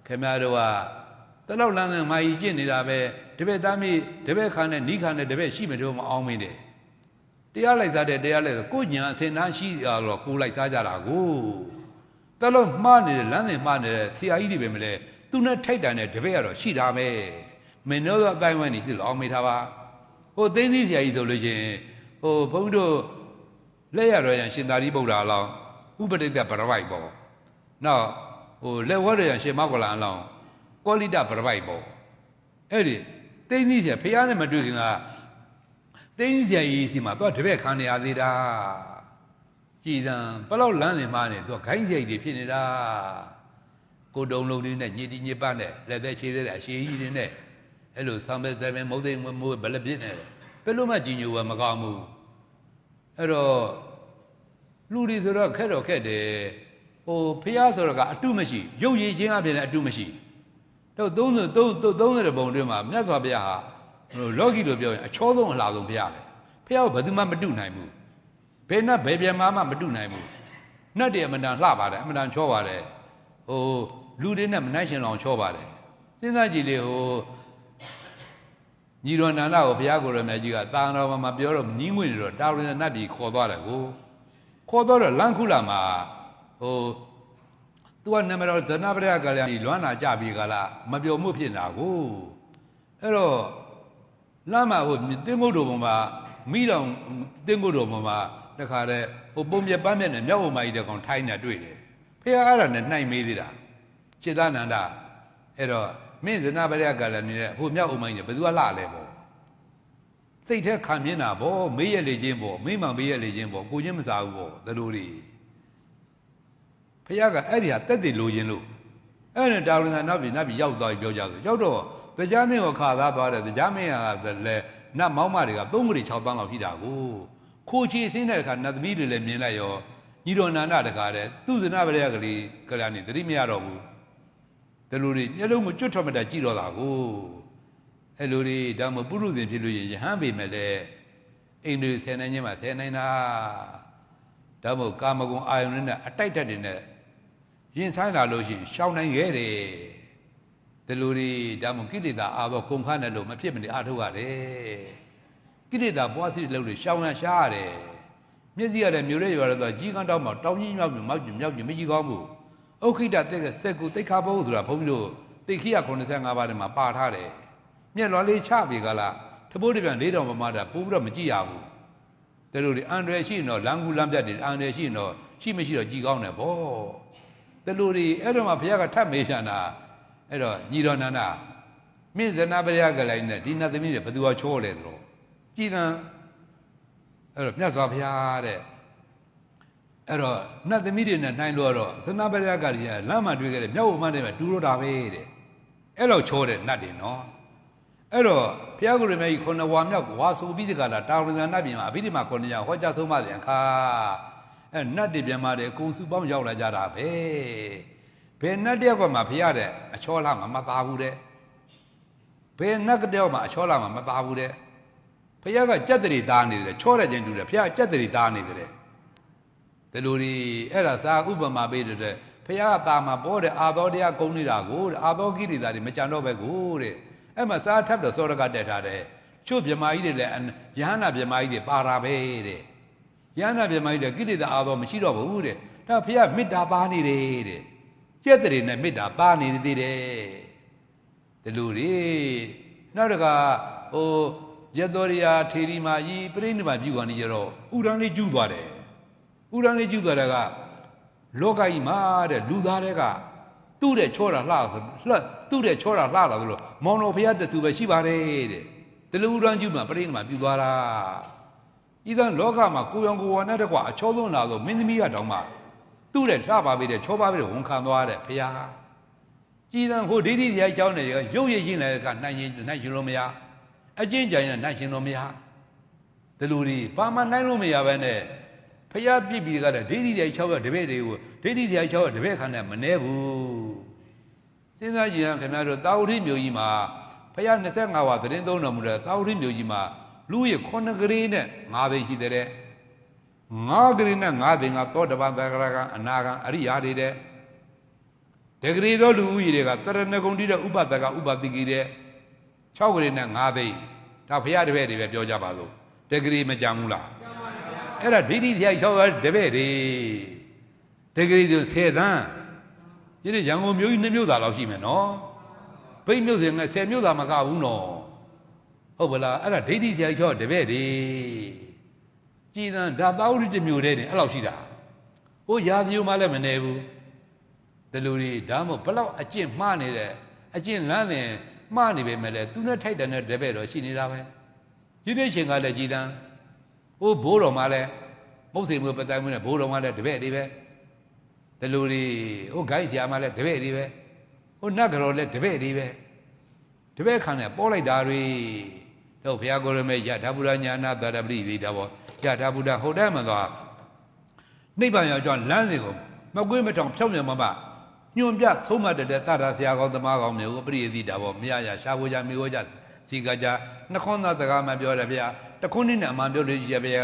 ခင်ဗျားတို့ကတလောက်လမ်းစဉ်မာကြီးကျင့်နေတာပဲတပည့်သားမြစ်တပည့်ခါနဲ့နီးခါနဲ့တပည့်ရှိမတော့မအောင်မင်းတဲ့တရားလိုက်စားတဲ့တရားလိုက်ဆိုကိုညာအစင်သားရှိတော့ကိုလိုက်စားကြတာကိုတလောက်မှားနေတဲ့လမ်းစဉ်မှားနေတဲ့ဆရာကြီးတွေပဲမလဲသူနဲ့ထိုက်တာနဲ့တပည့်ကတော့ရှိတာပဲမင်းတို့အတိုင်းဝိုင်းနေရှိလို့အောင်မေးထားပါဟိုသိသိဆရာကြီးဆိုလို့ချင်းဟိုဘုန်းတို့လက်ရတော်ရန်ရှင်သာရိပုတ္တရာအလောင်းဥပဒိတ္တပရပိုက်ပေါ့နောက်ဟိုလက်ဝဲတော်ရန်ရှင်မောက္ကလန်အလောင်းကောလိတပရပိုက်ပေါ့အဲ့ဒီသိသိဆရာဖះနဲ့မတွေ့ခင်ကသိသိဆရာကြီးစီမှာသူကတပည့်ခံနေရသေးတာကြည်စံဘလောက်လမ်းနေမှနေသူကခိုင်းဆရာကြီးဖြစ်နေတာကိုတုံလုံးလေးနဲ့ညစ်တီညစ်ပတ်နဲ့လက်သက်ခြေသက်အရှိကြီးတွေနဲ့အဲ့လိုဆောင်းပဲဆယ်ပဲမုတ်သိမ်မိုးဘလက်ပြစ်နေတယ်ဘယ်လိုမှကြည်ညိုဝမကောင်းဘူးအဲ့တော့လူတွေဆိုတော့ခက်တော့ခက်တယ်ဟိုဖះဆိုတော့ကအတုမရှိရုပ်ရည်ချင်းအပြင်လည်းအတုမရှိတော့30ပုံတွင်းမှာမြတ်စွာဘုရားဟာဟိုလောကီလိုပြောရင်အချောဆုံးအလားဆုံးဘုရားပဲဘုရားကဘယ်သူမှမတုနိုင်ဘူးဘယ်နဲ့ဘယ်ပြန်မှမတုနိုင်ဘူးနှက်တယ်အမှန်တန်လှပါတယ်အမှန်တန်ချောပါတယ်ဟိုလူတွေနဲ့မနိုင်ရှင်လောင်ချောပါတယ်စဉ်းစားကြည့်လေဟိုညီတော်နန္ဒကိုဘုရားကိုယ်တော်မြတ်ကြီးကတာတော်မှာပြောတော့ညီးငွေတွေတော့တာဝရဏနတ်ပြည်ခေါ်သွားတယ်ကိုခေါ်တော့လမ်းခုလာမှာဟိုသူကနမတော်ဇနပရကလည်းလွမ်းနာကြပြီးကလားမပြောမှုဖြစ်နေတာကိုအဲ့တော့လမ်းမှာဟိုတင်းငုတ်တော်ပေါ်မှာမိတော်တင်းငုတ်တော်ပေါ်မှာတခါတည်းဟိုပုံပြပန်းမြက်နဲ့မြောက်ဝမကြီးတဲ့ကောင်ထိုင်းနေတွေ့တယ်ဖះအဲ့ဒါနဲ့နှိုက်မေးသေးတာจิตနန္ဒအဲ့တော့မင်းဇနပရကလည်းနေတဲ့ဟိုမြောက်ဝမကြီးနဲ့ဘယ်သူကလှလဲပေါ့စ စိတ်แท้ခံမြင်တာဗောမေးရလေချင်းဗောမိမှမေးရလေချင်းဗောကိုချင်းမစားဘူးဗောသလိုတွေဖခင်ကအဲ့ဒီဟာတက်တည်လိုရင်းလို့အဲ့နဲ့တာဝန်သာနောက်ပြီးရောက်သွားပြီပြောကြဆိုရောက်တော့တရားမင်းကိုခါသားသွားတယ်တရားမင်းကလည်းနတ်မောင်းမတွေက3ကလေး6တန်းလောက်ရှိတာကိုခိုးချီဆင်းတဲ့အခါနတ်သမီးတွေလည်းမြင်လိုက်ရောညီတော်နန္ဒတကားတဲ့သူဇနာပရိယကလေးကလည်းနေသတိမရတော့ဘူးဒီလိုတွေမျက်လုံးကိုကျွတ်ထွက်မတတ်ကြည့်တော့တာကိုအဲ့လိုတွေဒါမှပုရုဇဉ်ဖြစ်လို့ရဟန်းပေမဲ့လည်းအိန္ဒြေ10နိုင်ချင်းမှာ10နိုင်တာဒါမှကာမဂုဏ်အာယုန်နဲ့အတိုက်တက်တွေနဲ့ရင်ဆိုင်လာလို့ရှိရင်ရှောင်နိုင်ခဲ့တယ်ဒီလိုတွေဒါမှကိလေသာအာဘောကုန်ခါနဲ့လို့မဖြစ်မနေအားထုတ်ရတယ်ကိလေသာပွားစီလို့ရှောင်ရရှားရတယ်မျက်စိရတယ်မြို့ရဲရွာရတော့ကြီးကန်းတောက်မှာတောင်းကြီးမြောက်မြောက်မကြီးကောင်းဘူးဥခိတတဲ့စက်ကူတိတ်ခါဖို့ဆိုတာဘုန်းကြီးတို့တိတ်ခိယ85ပါးထဲမှာပါထားတယ်မျက်လွှာလေးချပြီကလားတပိုးတပြန်၄တောင်ပမာတာပို့ပြီးတော့မကြည့်ရဘူးတဲလို့ဒီအန်ဒရယ်ရှိရင်တော့လမ်းကူလမ်းပြတ်တယ်အန်ဒရယ်ရှိရင်တော့ရှိမရှိတော့ကြီးကောင်းတယ်ဗောတဲလို့ဒီအဲ့တော့မှဘုရားကထပ်မေးချင်တာအဲ့တော့ညီတော်နန္ဒမင်းဇနာပရိယကလည်းနဲ့ဒီနတ်သမီးတွေဘယ်သူကချောလဲဆိုတော့ကြည်သံအဲ့တော့မြတ်စွာဘုရားတဲ့အဲ့တော့နတ်သမီးတွေနဲ့နှိုင်းလို့တော့ဇနာပရိယကလည်းလမ်းမှာတွေ့ခဲ့တယ်မြောက်ဥမန်းတွေမှာတူတော့တာပဲတဲ့အဲ့တော့ချောတဲ့နတ်တွေနော်အဲ့တော့ဘုရားကိုယ်တော်မြတ်ကြီး9ဝါမြောက်ဝါဆိုပြီးဒီကလာတာဝရဏနတ်ပြည်မှာအဘိဓမ္မာ9ညဟောကြားဆုံးမစဉ်အခါအဲ့နတ်တွေပြန်มาတယ်ကုံစုပေါင်းရောက်လာကြတာပဲဘယ်နတ်တယောက်ကမှဘုရားတဲ့အချောလာမှမသားဘူးတဲ့ဘယ်နတ်တယောက်မှအချောလာမှမသားဘူးတဲ့ဘုရားကကြက်တရီသားနေတယ်ချောတဲ့ချင်းတူတယ်ဘုရားကြက်တရီသားနေတယ်ဒီလိုတွေအဲ့ဒါစာဥပမာပေးတယ်ဘုရားကတာမှာပေါ်တဲ့အာသောတရားကုန်းနေတာကိုအာသောကိရိတာတွေမကြံတော့ပဲကိုတဲ့အဲ့မှာစားထပ်တော့စောရကတက်ထားတယ်ချို့မြမကြီးတွေလည်းယဟနာမြမကြီးတွေပါတာပဲတဲ့ယဟနာမြမကြီးတွေကိရိတာအာသောမရှိတော့ဘူးတဲ့ဒါဘုရားမေတ္တာပါနေတယ်တဲ့ကျက်တရေနဲ့မေတ္တာပါနေသေးတယ်ဒီလိုတွေနောက်တကဟိုရသောရိယာထေရီမာကြီးပြိဋိမာပြုခံနေကြတော့ဥဒန်းလေးကျူးသွားတယ်ဥဒန်းလေးကျူးသွားတဲ့ကလောကကြီးမှာတဲ့လူသားတွေကသူ့တဲ့ချောတာလှသူ့တဲ့ချောတာလှလာဆိုလို့မောင်တော်ဘုရားတဆူပဲရှိပါတယ်တဲ့ဒီလိုဥဒန်းကျူးမှာပြိဋိမာပြုသွားတာဤသံလောကမှာကိုရောင်ကိုဝါနဲ့တကွာအချောဆုံးလာဆိုမင်းသမီးကတောင်မှသူ့တဲ့လှပါပေးတဲ့ချောပါပေးတဲ့ဝန်ခံသွားတဲ့ဘုရားကြည်သံဟိုဒိဋ္ဌိတရားကြောင်းနေရုပ်ရည်ချင်းလည်းကနိုင်ရှင်လို့မရအကျင့်ကြံရင်နိုင်ရှင်လို့မရဒီလိုတွေဘာမှနိုင်လို့မရပဲနဲ့ဖျားပြစ်ပြီးကလည်းဒိဋ္ဌိတရား6ရက်တပည့်တွေကိုဒိဋ္ဌိတရား6ရက်တပည့်ခံနဲ့မနှဲဘူးစဉ်းစားကြည့်ရင်ခင်ဗျားတို့တာဝတိမြို့ကြီးမှာဖျား25ဝါသတင်းသုံးတော်မူတဲ့တာဝတိမြို့ကြီးမှာလူရ9ကလေးနဲ့9သိန်းရှိတဲ့9ကလေးနဲ့9သိန်းကသောတပန်သဂရကအနာဂံအရိယာတွေတဲ့တဂရီသောလူဦးရေတွေကတရဏဂုံတိတဲ့ဥပဒကဥပတိကြီးတဲ့6ကလေးနဲ့9သိန်းဒါဖျားတပည့်တွေပဲပြောကြပါစို့တဂရီမကြံဘူးလားအဲ့ဒါဒိဋ္ဌိတရား6ရက်တပည့်တွေတဂရီဆို10သန်းဒီနေ့ရန်ကုန်မြို့ကြီး2မြို့သားလောက်ရှိမယ်နော်ဗိတ်မြို့စဉ်က10မြို့သားမကဘူးနော်ဟုတ်ပလားအဲ့ဒါဒိဋ္ဌိတရား6ရက်တပည့်တွေကြည်သံဒါသာဝတိ1မြို့တည်းနေအဲ့လောက်ရှိတာဟိုရာမျိုးမှလည်းမနေဘူးဒီလိုတွေဒါမှမဟုတ်ဘလောက်အကျင့်မှားနေတဲ့အကျင့်လမ်းစဉ်မှားနေပေမဲ့လည်းသူနဲ့ထိုက်တဲ့တပည့်တော့ရှိနေတာပဲဒီနေ့ချိန်ကလည်းကြည်သံဟိုဘိုးတော်မှလည်းမုတ်စိမ်မျိုးပတိုင်းမျိုးနဲ့ဘိုးတော်မှလည်းတပည့်တွေပဲဒီလိုတွေဟိုဂိုင်းဆရာမှလည်းတပည့်တွေပဲဟိုနတ်ကတော်လည်းတပည့်တွေပဲတပည့်ခံနဲ့ပေါ်လိုက်တာတွေတော့ဘုရားကိုရမေယထာဘုရားညာနာသာရပတိသေးတာပေါ့ယထာဘုရားဟုတ်တယ်မှသွားနိဗ္ဗာန်ရောက်ကြောင်းလမ်းစဉ်ကိုမကွေးမထောင်ဖြောင်းမြန်မမညွန်ပြသုံးမတတဲ့တတာဆရာကောင်းသမားကောင်းမျိုးပရိသေတာပေါ့မရရရှားဖို့ကြမိဝကြစီကကြနှခွန်းသားစကားမှပြောတယ်ဗျာတခွန်းနဲ့အမှန်ပြောလို့ရှိရဗျာ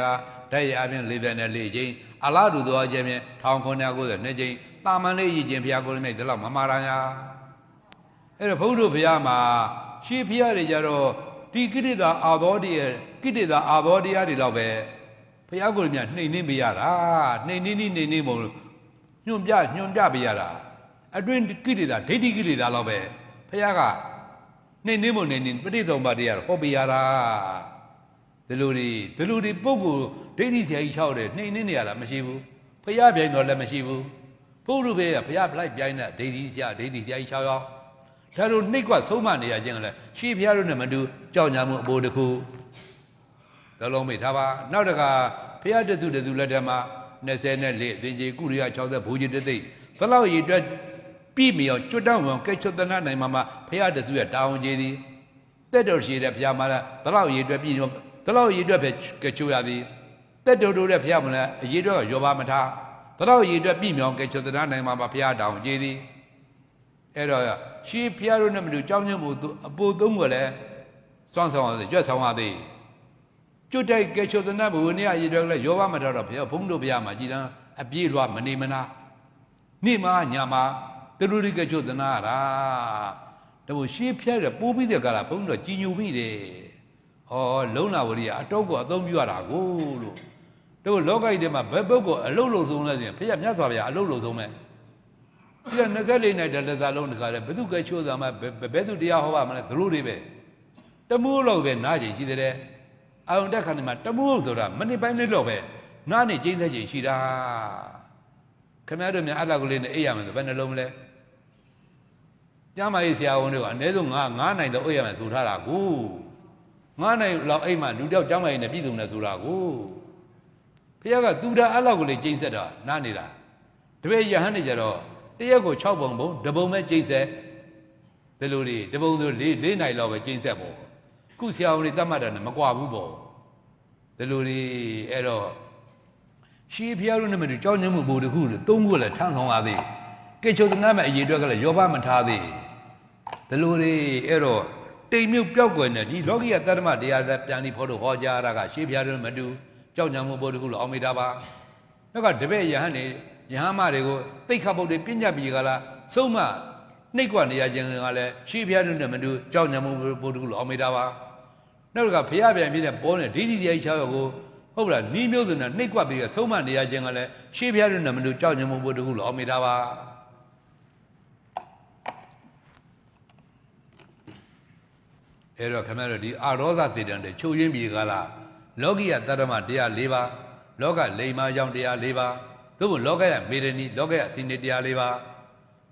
ဓာတ်ရအပြင်44ကျင်းအလားတူသောခြင်းဖြင့်1992ကျင်းတာမန်လေးရည်ချင်းဘုရားကိုရမေဒီလောက်မမာရညာအဲ့တော့ဘုရားတို့ဘုရားမှာရှေးဘုရားတွေကြတော့ဒီကိရိတာအာသောတွေကိရိတာအာသောတရားတွေတော့ပဲဘုရားကိုရမေနှိမ့်နှင်းပေးရတာနှိမ့်နှင်းမို့ညွန်ပြပေးရတာအတွင်းကိရိတာဒိဋ္ဌိကိရိတာတော့ပဲဘုရားကနှိမ့်နှင်းမို့နှိမ့်နှင်းပဋိသုံးပါးတရားဟောပေးရတာဒီလိုတွေပုဂ္ဂိုလ်ဒိဋ္ဌိဆရာကြီး6တယ်နှိမ့်နှင်းနေရတာမရှိဘူးဘုရားပြိုင်တော့လည်းမရှိဘူးဘုရားဘေးကဘုရားလိုက်ပြိုင်တဲ့ဒိဋ္ဌိဆရာကြီး6ယောက်ဒါတို့နှိတ်ကွဆုံးမနေရခြင်းလည်းရှေးဘုရားတို့နဲ့မတူကြောက်ညာမှုအပေါ်တစ်ခု The long made Hava, now the car, pay to the Zulatama, Nesene, the Kuria Chow the Puji the day. The law you dread beat me or shoot down, catch up the night, mamma, pay out the Zuya down, JD. That door she the Piamala, the law you dread the law you dread catch you at the. That do the Piamala, a year or Yobamata. The law you dread beat me on catch up the night, mamma, pay down, JD. Error, she Piero number to John Yamu, a bull dumble, sons on the just on the. Today, get you the number when you don't let your amateur of your Pundo Piama, Gina, a Pirua Manimana. Nima, Yama, the Rudy get you the Nara. There was she Pierre, a booby the Galapundo, Ginu Vide. Oh, Lona, a togo, don't you are a guru. There were loga in my bebo, a lolo zone, Pia Nazavia, a lolo zone. You are necessarily not alone, but do get you the Bedu Diahova, the Rudy Bay. The Mulo of Nadi, she there. I don't know the moves or money by the love. None is in the Shida. Commander me Alagulin Ayam and the Benalomle. Yama is ya only one, Nedunga, in the Oyam and Sutara. Goo. Mana love Ayman, do doubt Jama in the Bidum Nazura. Piaga do the Alaguli Jane said, Nanida. The way you handed it all. There go Chowbombo, the Bowman Jane said. The Ludi, the Bowman, I love Jane said. Kusia only Damadan and Maguabubo. The Ludi Edo. She appeared in the John Yamubu, the Hood, Tungula, Tanhong Adi. Get you the number you do a Yobamatadi. The Ludi Edo. Take milk Piogo, he logi at Dharma, the other Piani Poto Hojaraga, she appeared in Madu, John Yamubu, Omidaba. Look at the way Yahani, Yahamarego, take up the Pinjabigala, Soma, Nikwania Generale, she appeared in the Madu, John Yamubu, Omidaba. No, got Piabia and been born a DD ago. Over Nino than a Nikwabi, so many general, she had a number to John Wood, Omidava. Ero Camerati, Arosa Tidan, the Chuyim Bigala, Logi at Tadama, dear Leva, Loga, Lema, young dear Leva, though Loga, Mireni, Loga, Sine dear Leva,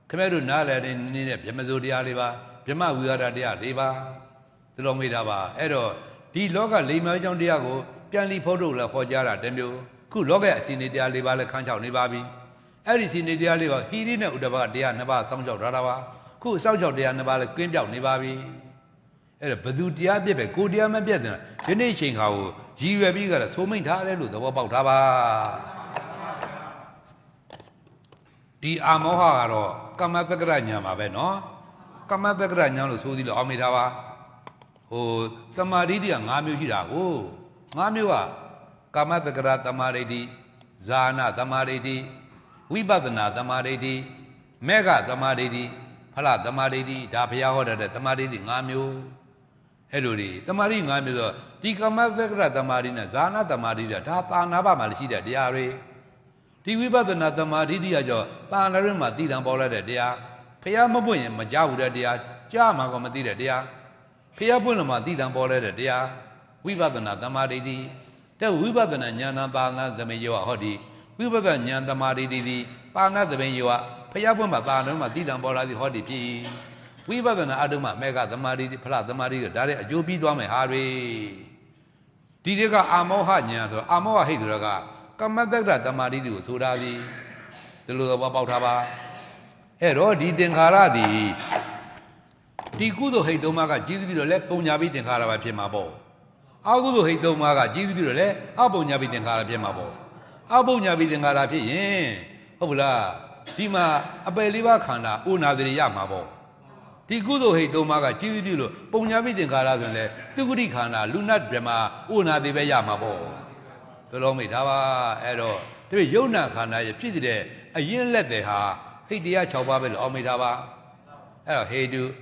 Cameru Nala in Yamazo dear Leva, Jama, we are dear Leva. The long Midava, Edo, the Loga Lima John Diago, Pianli Podola for Jara, Demu, could Loga Sinidia Liva, Kanchao Nibabi. Everything Nidia Liva, he didn't know about Dia Nava, Song of Radawa, could South of Dia Nava, Quim Down Nibabi. Edo Badu Dia Bebe, good Dia Mabeda, the nation how, G. Webiga, so many times about Tava. The Amoharo, come at the Grania Mabeno, come at the Grania, so the Omidava. Oh, Tamaridi and Amuhira, oh, Mamua, Kamatakara Tamaridi, Zana Tamaridi, Wibadana Tamaridi, Mega Tamaridi, Pala Tamaridi, Tapia order the Tamaridi, Namu, Eluri, Tamari Namu, Tikamatakara Tamarina, Zana Tamarida, Tapa Nava Malchida, Diari, Tiwibadana Tamaridi, Panarima, Tidan Bola, Dia, Payamabu, Majawu, Dia, Jama Comatida, Dia. Piabunama didn't bother the dia. We were the Natamadi. The Wibadana Yana Bana the Mayo Hodi. We were the Yandamaridi. Bana the Mayo. Piabuma Banama didn't bother the Hodi. We were the Aduma Mega the Mari, Pala the Mari, Dari, Jubi Dome Harry. Didiga Amoha Nyato, Amoa Hidraga. Come at the Maridu, Sudadi. The Lula Bautaba. Ero didn't Haradi. Tikudo Heidomaga, Jizu let Punyabi and Carabimabo. Agudo Heidomaga, Jizu let Abonyabi and Carabimabo. Abonyabi and Carabi, Ola, Tima, Abeliva Kana, Una de Yamabo. Tikudo Heidomaga, Jizu, Punyabi and Carazale, Tuguri Kana, Lunat Brema, Una de Yamabo. The Lomitava, Edo, the Yona Kana, Pidide, a year let they ha, Hidia Chobabel Omitava, Heidu.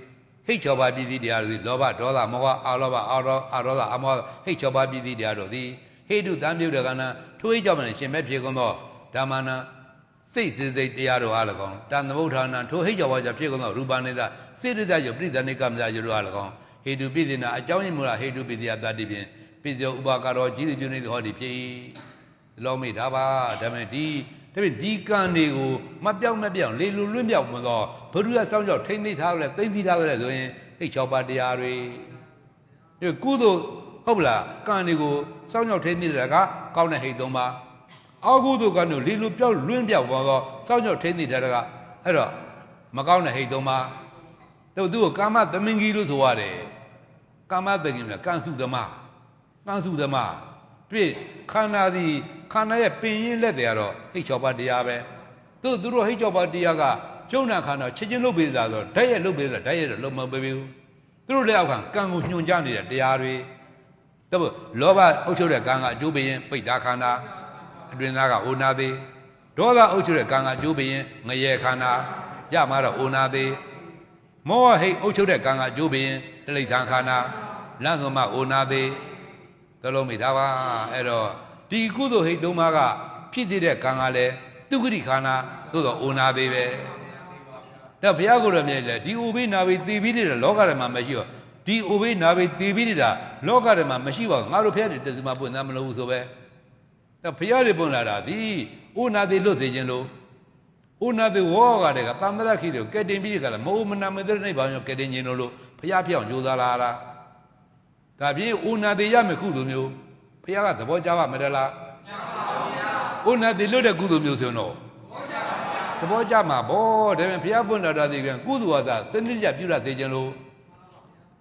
Hey, Choba Bidi Diari, Loba, Dola, Moa, Alova, Arola, Amor, Hey, Choba Bidi Diari, Hey, do Dandu Dagana, 2 Jaman, Shemepigono, Damana, 6 days Diaro Alagon, Dan the Votana, 2 Hijawa Pigono, Rubanida, City that you breathe and come that you Alagon, Hey, do Bidina, a Johnny Hey, do Bidi at that division, Pizzo Ubacaro, Gili Juni, the Hodi, Lomi Dava, Damedi. D. Candigo, Mabiang Mabiang, Lilu Lumbia, Peru Sound of 20,000, 30,000, H. Diari. The Kudo ဟုတ်လားကံတွေကိုစောင့်ကြောက်ထိန်းသိတဲ့ကကောင်းတဲ့ဟိတ်သုံးပါအာဟုသူကတို့လီလူပြောက်လွင့်ပြောက်ပေါ်တော့စောင့်ကြောက်ထိန်းသိတဲ့ကအဲ့တော့မကောင်းတဲ့ဟိတ်သုံးပါတို့သူ့ကိုကာမသမင်ကြီးလို့ဆိုရတယ်ကာမသမင်ကြီးကကံစုသမားတွေ့ခန္ဓာသည်ခန္ဓာရဲ့ပင်ရင်းလက်တွေကတော့ဟိတ်6ပါးတရားပဲသူတို့ဟိတ်6ပါးတရားကကျုံနာခန္ဓာချက်ချင်းလုပ်ပေးတာဆိုဓာတ်ရဲ့လုပ်ပေးတာဓာတ်ရဲ့တော့လုံးမပေးဘူးသူတို့လက်အောက်ကကံကိုညွှန်ကြားနေတဲ့တရားတွေတပုလောဘအုပ်ချုပ်တဲ့ကံကအကျိုးပေးရင်ပိဋ္ဌာခန္ဓာအတွင်သားကအိုနာသေးဒေါသအုပ်ချုပ်တဲ့ကံကအကျိုးပေးရင်ငရဲခန္ဓာရမှာတော့အိုနာသေးမောဟဟိတ်အုပ်ချုပ်တဲ့ကံကအကျိုးပေးရင်တိဋ္ဌာခန္ဓာလန့်ဆုံးမှအိုနာသေးသလုံးမိတာပါအဲ့တော့ဒီကုသိုလ်ဟိတ်သုံးပါးကဖြစ်သေးတဲ့ကံကလည်းသူဂတိခန္ဓာသို့တော့အိုနာသေးပဲဒါဘုရားကိုယ်တော်မြတ်လည်းဒီအိုဘေးနာဘေးသေပြီးတဲ့လောကထဲမှာမရှိတော့ဒီအိုဘေးနာဘေးသေပြီးတာလောကထဲမှာမရှိပါဘူးငါတို့ဘုရားတွေတစမပွင့်သားမလို့ဆိုပဲဒါဘုရားတွေပွင့်လာတာဒီအိုနာသေးလွတ်စေခြင်းလို့အိုနာသေးဝေါ်ကတည်းကသံသရခိတွေကိုကဲတင်ပြီးကြလားမဟုတ်မနာမတဲ့နိဗ္ဗာန်ကိုကဲတင်ခြင်းလို့ဘုရားပြောင်းကြိုးစားလာတာဒါဖြင့်အိုနာသေးရမယ်ကုသိုလ်မျိုးဘုရားကသဘောကျပါမလားအိုနာသေးလွတ်တဲ့ကုသိုလ်မျိုးဆိုတော့သဘောကျမှာဗောဒါပြန်ဘုရားပွင့်တော်တာဒီကကုသိုလ်ဝါစာစနစ်ကျပြုရသေးခြင်းလို့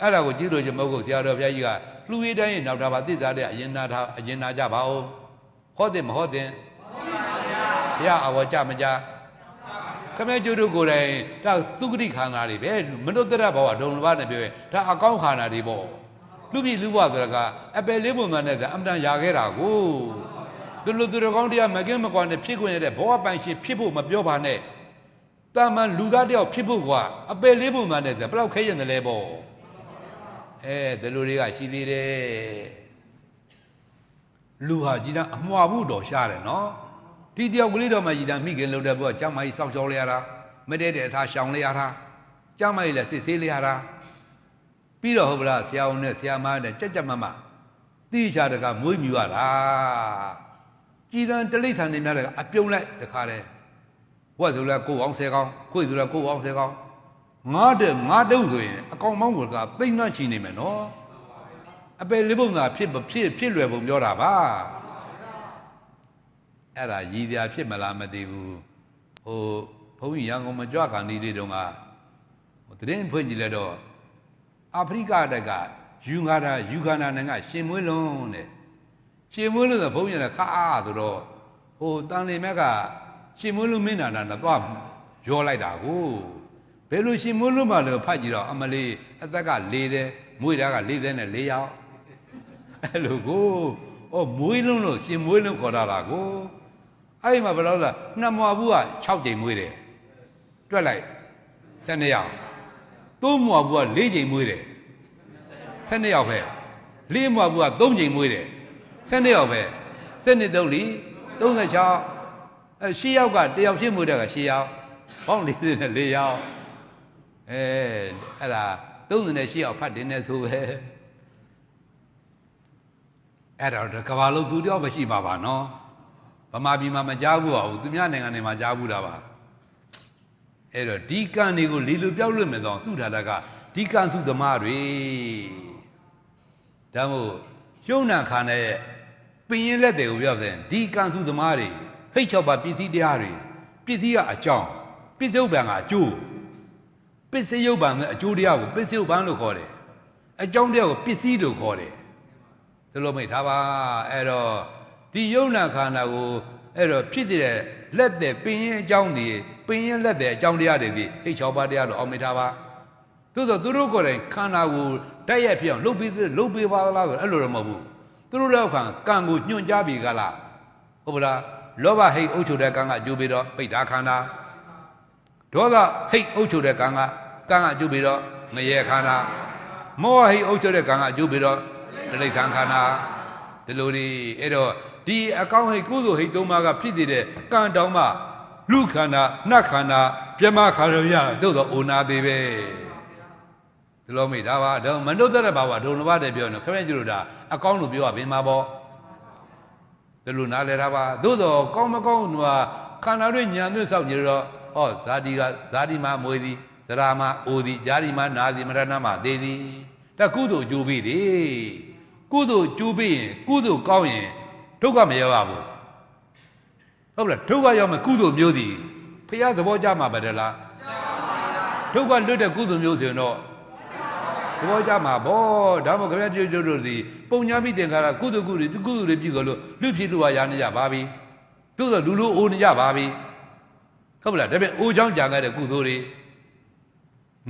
အဲ့ဒါကိုကြည့်လို့ချင်းမဟုတ်ဘူးဆရာတော်ဘုရားကြီးကလှူရည်တိုင်းနောက်တာပါသိစားတဲ့အရင်နာကြပါဦးဟောတယ်မဟောတယ်ဘုရားအဝကြမကြခမဲကျုပ်တို့ကိုယ်တိုင်ဒါသုဂတိခန္ဓာတွေပဲမနုဿရဘဝဒုံလဘနဲ့ပြောဒါအကောင်းခန္ဓာတွေပေါ့လူပြည်လူဘဝဆိုတာကအပယ်လေးပုံမှန်နဲ့ဆိုအမှန်ရခဲ့တာကိုသူလူသူတော်ကောင်းတရားမကင်းမကွာနဲ့ဖြစ်ခွင့်ရတဲ့ဘဝပိုင်ရှင်ဖြစ်ဖို့မပြောပါနဲ့တာမန်လူသားတယောက်ဖြစ်ဖို့ကအပယ်လေးပုံမှန်နဲ့ဆိုဘယ်လောက်ခဲရင်တယ်လဲပေါ့ဒီလိုတွေကရှိသေးတယ်လူဟာကြည်တန်းအမှားဘူးတော့ရှားတယ်နော်ဒီတယောက်ကလေးတော့မှကြည်တန်းမိခင်လို့တဲ့ဘုရားကျမ်းမာကြီးစောင့်ရှောက်လိုက်ရတာမတည့်တဲ့အသားရှောင်လိုက်ရတာကျမ်းမာကြီးလည်းစစ်ဆေးလိုက်ရတာပြီးတော့ဟုတ်ဗလားဆရာအောင်နဲ့ဆရာမနဲ့ကြက်ကြက်မမတိချာတကမွေးမြူရတာကြည်တန်းတလိษံနေများတယ်အပြုံးလိုက်တခါတည်းဝက်ဆိုလဲကိုအောင်ဆဲကောင်းခွေဆိုလဲကိုအောင်ဆဲကောင်းငါတုပ်ဆိုရင်အကောင်မောင်းကသိမ့်နှချီနေမယ်နော်အပယ်လေးပုံသာဖြစ်လွယ်ပုံပြောတာပါအဲ့ဒါရည်ရွယ်ဖြစ်မလားမသိဘူးဘုန်းကြီးရန်ကုန်မှာကြွခါနေလေးတုန်းကသတင်းဖွင့်ကြည့်လိုက်တော့အာဖရိကတက်ကယူဂန္ဓာနိုင်ငံရှင်မွေးလုံးတဲ့ရှင်မွေးလုံးဆိုဘုန်းကြီးကခါအားဆိုတော့တန်လီမက်ကရှင်မွေးလုံးမင်းနာနာတော့ရောလိုက်တာကိုဘယ်လိုရှင်မွေးလုံးမှလည်းဖတ်ကြည့်တော့အမလေးအသက်က၄တဲ့မွေးတာက44ယောက်အဲ့လိုကိုမွေးလုံးလို့ရှင်မွေးလုံးခေါ်တာလားကိုအဲ့မှာဘယ်လိုလဲနှစ်မွားဘူးက6ကြိမ်မွေးတယ်တွက်လိုက်12ယောက်သုံးမွားဘူးက4ကြိမ်မွေးတယ်12ယောက်ပဲ4မွားဘူးက3ကြိမ်မွေးတယ်12ယောက်ပဲ12 3လီ3610ယောက်ကတယောက်ဖြစ်မွေးတဲ့က10ယောက်ပေါင်း44ယောက်အဲ့ဒါ38ယောက်ဖတ်တင်နေဆိုပဲအဲ့တော့ကဘာလုံးသူတယောက်မရှိပါပါနော်ဗမာပြည်မှာမကြားဘူးပါဘူးသူများနိုင်ငံတွေမှာကြားဘူးတာပါအဲ့တော့ဒီကံတွေကိုလီလူပြောက်လွတ်မယ်တော့စုထားတာကဒီကံစုသမားတွေဒါမို့ယုံနာခါနဲ့ပင်ရင်လက်တွေကိုပြောတဲ့ဒီကံစုသမားတွေဟိတ်6ပါးပစ္စည်းတရားတွေပစ္စည်းကအကြောင်းပစ္စုပန်ကအကျိုးပစ္စယုပ္ပံအကျိုးတရားကိုပစ္စယုပ္ပံလို့ခေါ်တယ်အကြောင်းတရားကိုပစ္စည်းလို့ခေါ်တယ်ဒီလိုမိတ်ထားပါအဲ့တော့ဒီယုံနာခန္ဓာကိုအဲ့တော့ဖြစ်တဲ့လက်တဲ့ပင်ရင်အကြောင်းတွေပင်ရင်လက်တဲ့အကြောင်းတရားတွေဒီဟိတ်6ပါးတရားလို့အောင်မိတ်ထားပါသို့သောသူတို့ကိုယ်တိုင်ခန္ဓာကိုတိုက်ရိုက်ဖြစ်အောင်လုပ်ပေးပါလားဆိုအဲ့လိုတော့မဟုတ်ဘူးသူတို့လောက်ခံကံကိုညွှန်ကြားပြီးကလားဟုတ်ပလားလောဘဟိတ်အုပ်ချုပ်တဲ့ကံကအကျိုးပေးတော့ပိဋ္ဌာခန္ဓာဒေါသဟိတ်အုပ်ချုပ်တဲ့ကံကအကျိုးပေးတော့ငရဲခန္ဓာမောဟဟိတ်အုပ်ချုပ်တဲ့ကံကအကျိုးပေးတော့တိဋ္ဌာခန္ဓာဒီလိုတွေအဲ့တော့ဒီအကောင်းဟိတ်ကုသိုလ်ဟိတ်သုံးပါးကဖြစ်နေတဲ့ကံတောင်မှလူခန္ဓာနတ်ခန္ဓာပြမခန္ဓာရသို့တော့အိုနာသေးပဲဒီလိုမိဒါပါတော့မနုဿရဘာဝဒုံလဘတဲ့ပြောနေခမဲကျလို့ဒါအကောင်းလို့ပြောရပင်မှာပေါ့ဒီလိုနားလဲတာပါသို့တော့ကောင်းမကောင်းကခန္ဓာတွေညာသွင်းဆောက်ကြတော့ဇာတိမှာမွေသည်သရမှာအိုသည်ဇာတိမှာနာသည်မရဏမှာသေသည်ဒါကုသိုလ်အကျိုးပေးတယ်ကု ကုသိုလ်ကျိုးပေးရင်ကုသိုလ်ကောင်းရင်ဒုက္ခမရောက်ရဘူးဟုတ်လားဒုက္ခရောက်မှကုသိုလ်မျိုးသည်ဖျားသဘောကြမှာပဲလားဒုက္ခလွတ်တဲ့ကုသိုလ်မျိုးဆိုရင်တော့သဘောကြမှာဗောဒါမှမဟုတ်ခင်ဗျားတို့သည်ပုံညာမိသင်္ခါရကုသိုလ်တွေပြုကြလို့လူဖြစ်လူဝါရနေကြပါပြီသို့သောလူလိုအိုနေကြပါပြီဟုတ်ပလားဒါပေမဲ့အိုချောင်းကြံခဲ့တဲ့ကုသိုလ်တွေ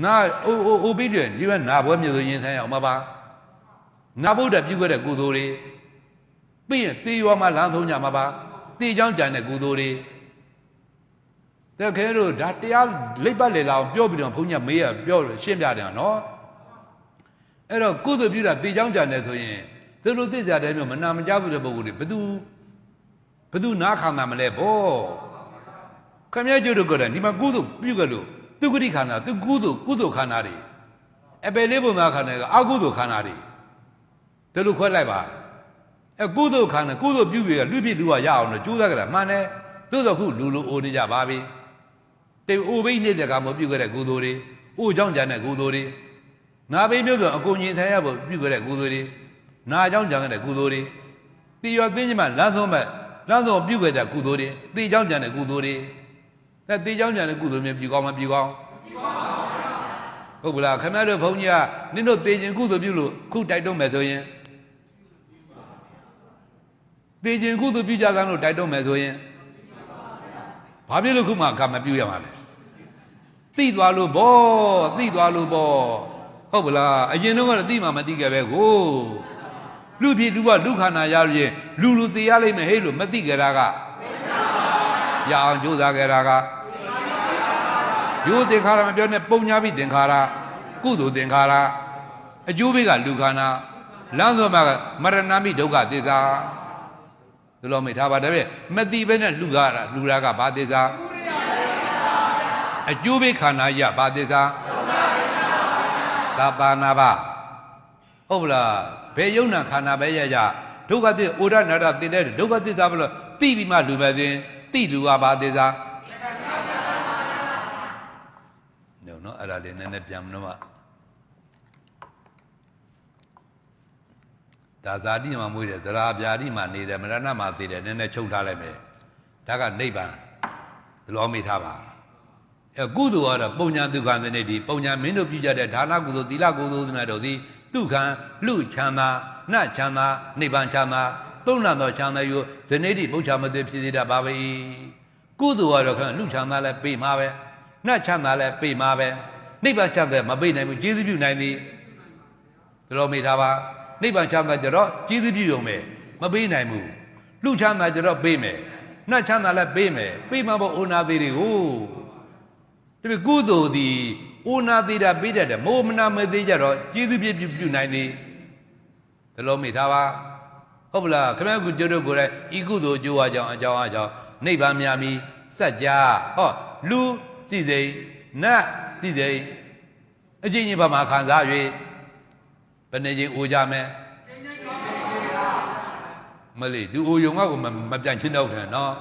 နာအိုပြီးတယ်ဒီကနာဘွဲမျိုးဆိုရင်ဆိုင်အောင်မပါနာဗုဒ္ဓပြုခဲ့တဲ့ကုသိုလ်တွေပြီးရင်တေရွာမှာလမ်းဆုံးကြမှာပါတေချောင်းကြံတဲ့ကုသိုလ်တွေတဲ့ခဲတို့ဒါတရားလိပ်ပတ်လေလာအောင်ပြောပြီးတော့ဘုန်းကြီးမေးရပြောရှင်းပြတယ်နော်အဲ့တော့ကုသိုလ်ပြုတာတေချောင်းကြံတယ်ဆိုရင်သူတို့သိကြတဲ့မျိုးမနာမကြဘူးတဲ့ပုဂ္ဂိုလ်တွေဘသူနားခံမှာမလဲဗောခမည်းကျတို့ကလည်းဒီမှာကုသိုလ်ပြုကြလို့သူဂတိခန္ဓာသူကုသိုလ်ခန္ဓာတွေအပယ်လေးပုံသားခန္ဓာကအကုသိုလ်ခန္ဓာတွေဒါလို့ခွဲလိုက်ပါအကုသိုလ်ခန္ဓာကုသိုလ်ပြုပြီးလူဖြစ်လူကရအောင်လို့ကြိုးစားကြတာမှန်တယ်သို့သောခုလူလိုအိုနေကြပါပြီတေအိုဘိနေတဲ့ကမှပြုခဲ့တဲ့ကုသိုလ်တွေအိုကြောင့်ကြံတဲ့ကုသိုလ်တွေနာဘိမျိုးဆိုအကုန်ကြီးထိုင်ရဖို့ပြုခဲ့တဲ့ကုသိုလ်တွေနာကြောင့်ကြံတဲ့ကုသိုလ်တွေတီရောသိချင်းမှလမ်းဆုံးပြုခဲ့တဲ့ကုသိုလ်တွေတီကြောင့်ကြံတဲ့ကုသိုလ်တွေတဲ့တီကြောင့်ကြံတဲ့ကုသိုလ်မျိုးပြုကောင်းမပြုကောင်းဟုတ်ပလားခင်ဗျားတို့ဘုန်းကြီးကနင်တို့တေခြင်းကုသိုလ်ပြုလို့ခုတိုက်တော့မယ်ဆိုရင်တေခြင်းကုသိုလ်ပြုကြကန်းလို့တိုက်တော့မယ်ဆိုရင်ဘာဖြစ်လို့ခုမှကမပြုရမှာလဲသိသွားလို့ဗောဟုတ်ပလားအရင်တော့ကတော့သိမှမသိခဲ့ပဲကိုလူဖြစ်လူကလူခန္ဓာရရင်လူသိရလိမ့်မယ်ဟဲ့လို့မသိကြတာကရအောင်ကြိုးစားကြတာကရိုးသင်္ခါရမပြောနဲ့ပုံညာပြီးသင်္ခါရကုသိုလ်သင်္ခါရအကျိုးပေးကလူခန္ဓာလမ်းဆုံးမှာမရဏမိဒုက္ခသစ္စာဒီလိုမိထားပါတပည့်မသိပဲနဲ့လူရာကဘာသစ္စာအကျိုးပေးခန္ဓာရဘာသစ္စာသာပါဏဘာဟုတ်ပလားဘယ်ယုံနာခန္ဓာပဲရကြဒုက္ခသစ္စာဩရနာတသိတဲ့ဒုက္ခသစ္စာဘလို့သိပြီးမှလူပဲစဉ်သိလူကဘာသစ္စာနော်အဲ့ဒါလေးနည်းနည်းပြန်မလို့ဒါဇာတိမှာမွေးတယ်သရာဗျာတိမှာနေတယ်မရဏမှာသိတယ်နည်းနည်းချုပ်ထားလိုက်မယ်ဒါကနိဗ္ဗာန်ဒီလိုမိထားပါအဲကုသိုလ်ကတော့ပုံညာဒုက္ခသနေတိပုံညာမင်းတို့ပြုကြတဲ့ဒါနကုသိုလ်သီလကုသိုလ်တို့သည်ဒုက္ခလူချမ်းသာနတ်ချမ်းသာနိဗ္ဗာန်ချမ်းသာသုံးလသောချမ်းသာယူဇနေတိဘုရားမသိဖြစ်စေတတ်ပါပဲကုသိုလ်ကတော့လူချမ်းသာလည်းပေးမှာပဲနတ်ချမ်းသာလည်းပေးမှာပဲနိဗ္ဗာန်ချမ်းသာမပေးနိုင်ဘူးကျေးဇူးပြုနိုင်သည်ဒီလိုမိထားပါနိဗ္ဗာန်ချမ်းသာကြတော့ကျေးဇူးပြုရုံပဲမပေးနိုင်ဘူးလူချမ်းသာကြတော့ပေးမယ်နတ်ချမ်းသာလည်းပေးမယ်ပေးမှာပေါ့ဩနာသေးတွေကိုဒီကုသိုလ်သည်ဩနာသေးတာပေးတတ်တယ်မောမနာမသေးကြတော့ကျေးဇူးပြုနိုင်သည်ဒီလိုမိထားပါဟုတ်ပလားခင်ဗျားကတို့ကိုယ်တိုင်ဤကုသိုလ်အကျိုးအကြောင်းနိဗ္ဗာန်မြာမီစัจ जा ဟောလူစိစိန်နတ်စိစိန်အချင်းချင်းဘာမှခံစား၍ဘယ်နှချင်းအိုကြမယ်မလေးသူအိုယုံကကိုမပြန်ချင်းတော့တယ်နော်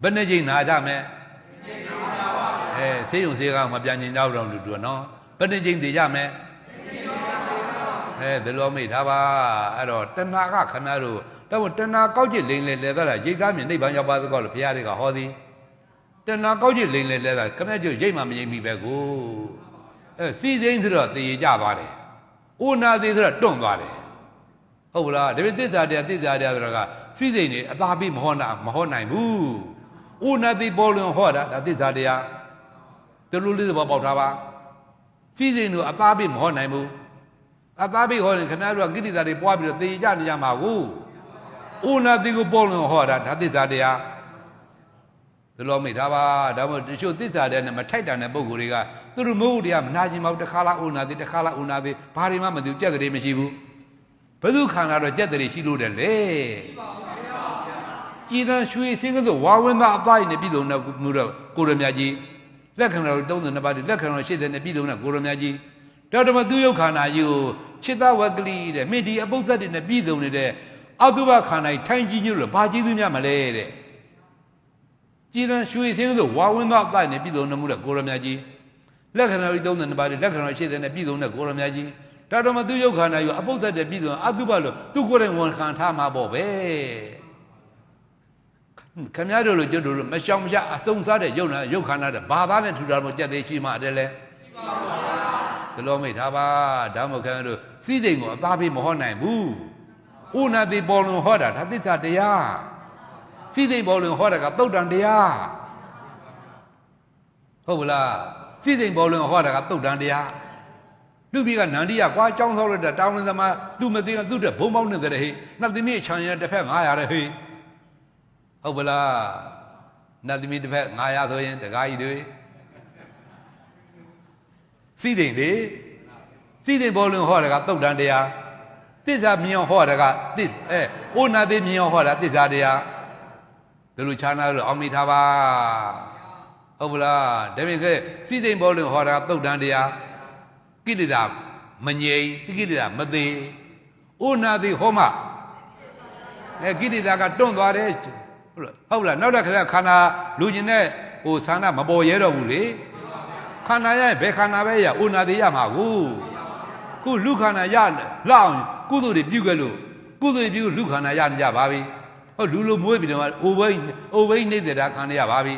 ဘယ်နှချင်းနာကြမယ်ဆေးရုံဆေးကမပြန်ချင်းတော့လူတို့နော်ဘယ်နှချင်းသိကြမယ်ဒီလိုမိထားပါအဲ့တော့တဏှာကခဏတို့တော့တဏှာကောက်ကျစ်လိမ့်လေသလားရိတ်သားမြင်နိဗ္ဗာန်ရောက်ပါသကောလို့ဘုရားတွေကဟောသည်တဏှာကောက်ကျစ်လိမ့်လေသလားခမည်းကျရိတ်မှမရိပ်မိပဲကိုစီစိမ့်ဆိုတော့တည်ကြသွားတယ်ဩနာသေးဆိုတော့တွန့်သွားတယ်ဟုတ်ပလားဒါပေမဲ့သစ္စာတရားဆိုတာကစီစိမ့်နေအသာပြီးမဟောနိုင်ဘူးဩနာသေးပေါ်လွန်ဟောတာဒါသစ္စာတရားတလူလေးသဘောပေါက်ထားပါစီစိမ့်တို့အသာပြီးမဟောနိုင်ဘူးအသာပြီးဟောရင်ခင်ဗျားတို့ကကိဋ္တိစာတွေပွားပြီးတော့တည်ကြနေကြမှာကိုဩနာသေးကိုပေါ်လွန်ဟောတာဒါသစ္စာတရားဒီလိုမိထားပါဒါမှမဟုတ်တချို့သစ္စာတဲ့နဲ့မထိုက်တန်တဲ့ပုံကိုယ်တွေကသူတို့မဟုတ်တရားမနာကျင်ပါဘူးတစ်ခါလားဥနာသေးတစ်ခါလားဥနာသေးဘာတွေမှမသိကြက်တဲ့မရှိဘူးဘယ်သူခန္ဓာတော့ကြက်တဲ့ရှိလို့တယ်လေကြည်သံရွှေစင်းကဆိုဝါဝင်းသားအသားရည်နဲ့ပြည်စုံတဲ့ကိုရမြတ်ကြီးလက္ခဏာ32ပါးလက္ခဏာ80နဲ့ပြည်စုံတဲ့ကိုရမြတ်ကြီးတော်တော်သူယုတ်ခန္ဓာကြီးကိုခြေသားဝက်ကလေးတဲ့မိဒီအပု္ပ္ပတ်တွေနဲ့ပြည်စုံနေတဲ့အတုပခန္ဓာကြီးထိုင်ကြည့်ညွတ်လို့ဘာကျေးဇူးများမလဲတဲ့ကြည်သံရွှေစင်းကဆိုဝါဝင်းသားအသားရည်နဲ့ပြည်စုံနေမှုတဲ့ကိုရမြတ်ကြီးလက္ခဏာ32ပါးလက္ခဏာ80နဲ့ပြည်စုံတဲ့ကိုရမြတ်ကြီး ဒါတော့မှသူ့ရုပ်ခန္ဓာယူအပု္ပ္ပတ်တဲ့ပြည်သူအတုပလို့သူကိုယ်တိုင်ဝန်ခံထားမှာပေါ့ပဲခင်ဗျားတို့လိုကျွတ်တို့လိုမရှောင်မရအစုံစားတဲ့ရုပ်ခန္ဓာတဲ့ဘာသာနဲ့ထူတာလို့ကြက်သေးရှိမှတယ်လေရှိပါပါဗျာဒီလိုမိတ်ထားပါဒါမှမဟုတ်ခင်ဗျားတို့စီးစိမ်ကိုအသားပေးမဟောနိုင်ဘူးဥနာတိပေါ်လွန်ဟောတာဒါသစ္စာတရားစီးစိမ်ပေါ်လွန်ဟောတာကသုတ်တန်တရားဟုတ်ဘူးလားစီးစိမ်ပေါ်လွန်ဟောတာကသုတ်တန်တရားလူပြီးကနန္ဒီရကွာကြောင်းဆောက်လိုက်တာတောင်းလင်းသမားသူမသိကသူ့တဲ့ဘုံပေါင်းနေတဲ့ဟေ့နှစ်သမီးချန်ရတစ်ဖက်900တဲ့ဟေ့ဟုတ်ပလားနှစ်သမီးတစ်ဖက်900ဆိုရင်တကားကြီးတွေစီးစိမ်လေစီးစိမ်ပေါ်လွန်ဟောတာကသုတ်တန်တရားသစ္စာမြင်အောင်ဟောတာကဩနာတိမြင်အောင်ဟောတာသစ္စာတရားဒီလိုခြားနာလို့အောင်မိထားပါဟုတ်ပလားဒါပေမဲ့စီးစိမ်ပေါ်လွန်ဟောတာသုတ်တန်တရားကိလေသာမငြိမ်ကိလေသာမသေးဩနာတိဟောမှကိလေသာကတွန့်သွားတယ်ဟုတ်လားနောက်တစ်ခါခန္ဓာလူကျင်တဲ့ဟိုဆန္ဒမပေါ်ရဲတော့ဘူးလေခန္ဓာရဘယ်ခန္ဓာပဲရဩနာတိရမှာခုလူခန္ဓာရလောက်ကုသိုလ်တွေပြုခဲ့လို့ကုသိုလ်တွေပြုလူခန္ဓာရနေကြပါပြီဟုတ်လူလိုမွေးပြီးတော့အိုဘိန်းနေတာခံရပါပြီ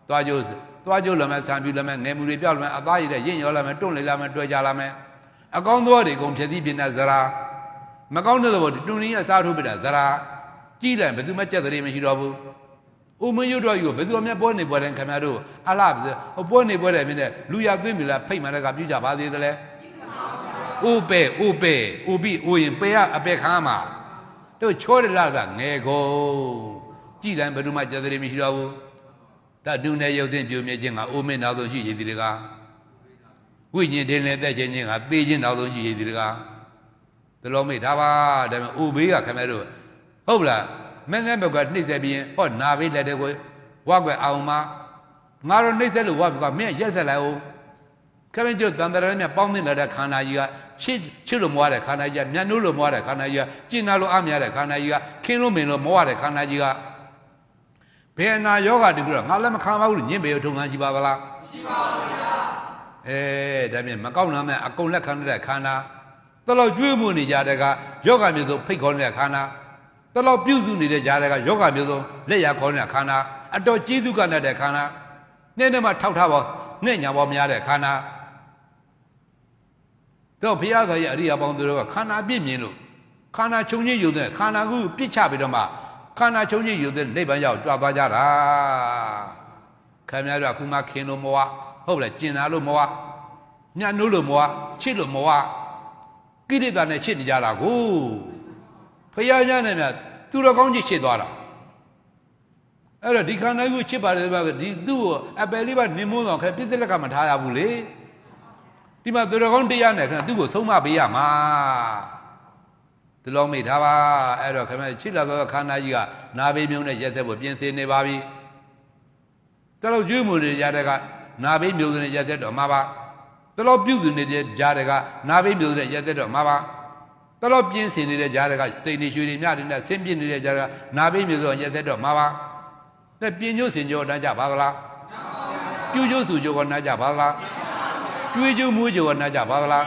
သွားကြိုးလာမယ်ဆံပြူလာမယ်ငယ်မှုတွေပြောက်လာမယ်အသားရည်တဲ့ရင့်ရောလာမယ်တွန့်လေလာမယ်တွေ့ကြလာမယ်အကောင်းသောတွေကုန်ဖြစ်စီပြနေဇရာမကောင်းတဲ့ဘောတွန့်ရင်းအစားထိုးပြတာဇရာကြီးလိုက်ဘယ်သူမှကြက်တဲ့မရှိတော့ဘူးဥမရွတ်တော့ယူဘယ်သူမှပွဲနေပွဲတယ်ခင်ဗျားတို့အလားပွဲနေပွဲတယ်မြင်တဲ့လူရသွင်းပြီလားဖိတ်မှလည်းကပြကြပါသေးတယ်လေဥပေဥပိဥရင်ပေရအပေခါမှာတို့ချောတယ်လားကငယ်ကုန်ကြည်တိုင်းဘယ်သူမှကြက်တဲ့မရှိတော့ဘူးတတုနဲ့ရုပ်သိပြိုမြဲခြင်းကအိုမင်းနောက်ဆုံးရှိရည်ဒီကဝိညာဉ်တင်လည်းတက်ခြင်းကသေခြင်းနောက်ဆုံးရှိရည်ဒီကဒီလိုမိတ်ဒါပါဒါပေမဲ့ဥဘေးကခင်ဗျားတို့ဟုတ်လားမင်းငယ်ဘက်ကနှိမ့်ဆက်ပြီးဟောနာဘေးလက်တဲ့ကိုဝါကွယ်အောင်မငါတို့နှိမ့်ဆက်လို့ဝါကမင်းရက်ဆက်လိုက်အောင်ခင်ဗျားတို့တန်တရာနဲ့ပေါင်းနေတဲ့ခန္ဓာကြီးကချစ်လို့မွားတဲ့ခန္ဓာကြီးကမြတ်နိုးလို့မွားတဲ့ခန္ဓာကြီးကကျင်နာလို့အမြတဲ့ခန္ဓာကြီးကခင်းလို့မင်လို့မွားတဲ့ခန္ဓာကြီးကဘယ်နာယောဂတကူတော့ငါလည်းမခံပါဘူးညင်ပေထုံခံရှိပါဗလားရှိပါဘူးဗျာဒါဖြင့်မကောင်းနာမဲ့အကုန်လက်ခံတဲ့ခန္ဓာတလောက်ကျွေးမှုနေကြတဲ့ကယောဂမျိုးစုံဖိတ်ခေါ်နေတဲ့ခန္ဓာတလောက်ပြုစုနေတဲ့ကြတဲ့ကယောဂမျိုးစုံလက်ရခေါ်နေတဲ့ခန္ဓာအတော်ကျေးဇူးကတဲ့ခန္ဓာနဲ့နဲ့မှထောက်ထားပါနဲ့ညာပေါ်များတဲ့ခန္ဓာတော့ဘုရားကရဲ့အရိယာပေါင်းသူတို့ကခန္ဓာပြည့်မြင်လို့ခန္ဓာချုပ်ချင်းယူတဲ့ခန္ဓာကိုပြစ်ချပြီးတော့မှခန္ဓာချုပ်ချင်းယူတဲ့နိဗ္ဗာန်ရောက်ကြွားသွားကြတာခင်ဗျားတို့ကခုမှခင်လို့မဝဟုတ်လဲကျင်နာလို့မဝညနိုးလို့မဝချစ်လို့မဝကိလေသာနဲ့ချစ်နေကြတာကိုဖယားညာနဲ့များသူတော်ကောင်းကြီးချစ်သွားတာအဲ့တော့ဒီခန္ဓာကိုချစ်ပါတယ်ဗျာဒီသူ့ကိုအပယ်လေးပါနေမွန်းတော့ခဲပြစ်တဲ့လက်ကမထားရဘူးလေဒီမှာသူတော်ကောင်းတရားနဲ့ခင်ဗျာသူ့ကိုဆုံးမပေးရမှာဒီလိုမိထားပါအဲ့တော့ခင်ဗျာချစ်လာသောခန္ဓာကြီးကနာဘေးမြုံနဲ့ရက်သက်ဖို့ပြင်ဆင်နေပါပြီတလို့ကျွေးမှုတွေရတဲ့ကနာဘေးမြုံနဲ့ရက်သက်တော့မှာပါတလို့ပြုစုနေတဲ့ကြားတဲ့ကနာဘေးမြုံနဲ့ရက်သက်တော့မှာပါတလို့ပြင်းစင်နေတဲ့ကြားတဲ့ကစိတ်နေရွှေတွေမြတွေနဲ့ဆင်းပြင်းနေတဲ့ကြားကနာဘေးမြုံဆိုရက်သက်တော့မှာပါတဲ့ပြင်းညို့စင်ကြောတန်းကြပါလားပြူကျိုးစုကြောကနားကြပါလားကျွေးကျိုးမွေးကြောကနားကြပါလား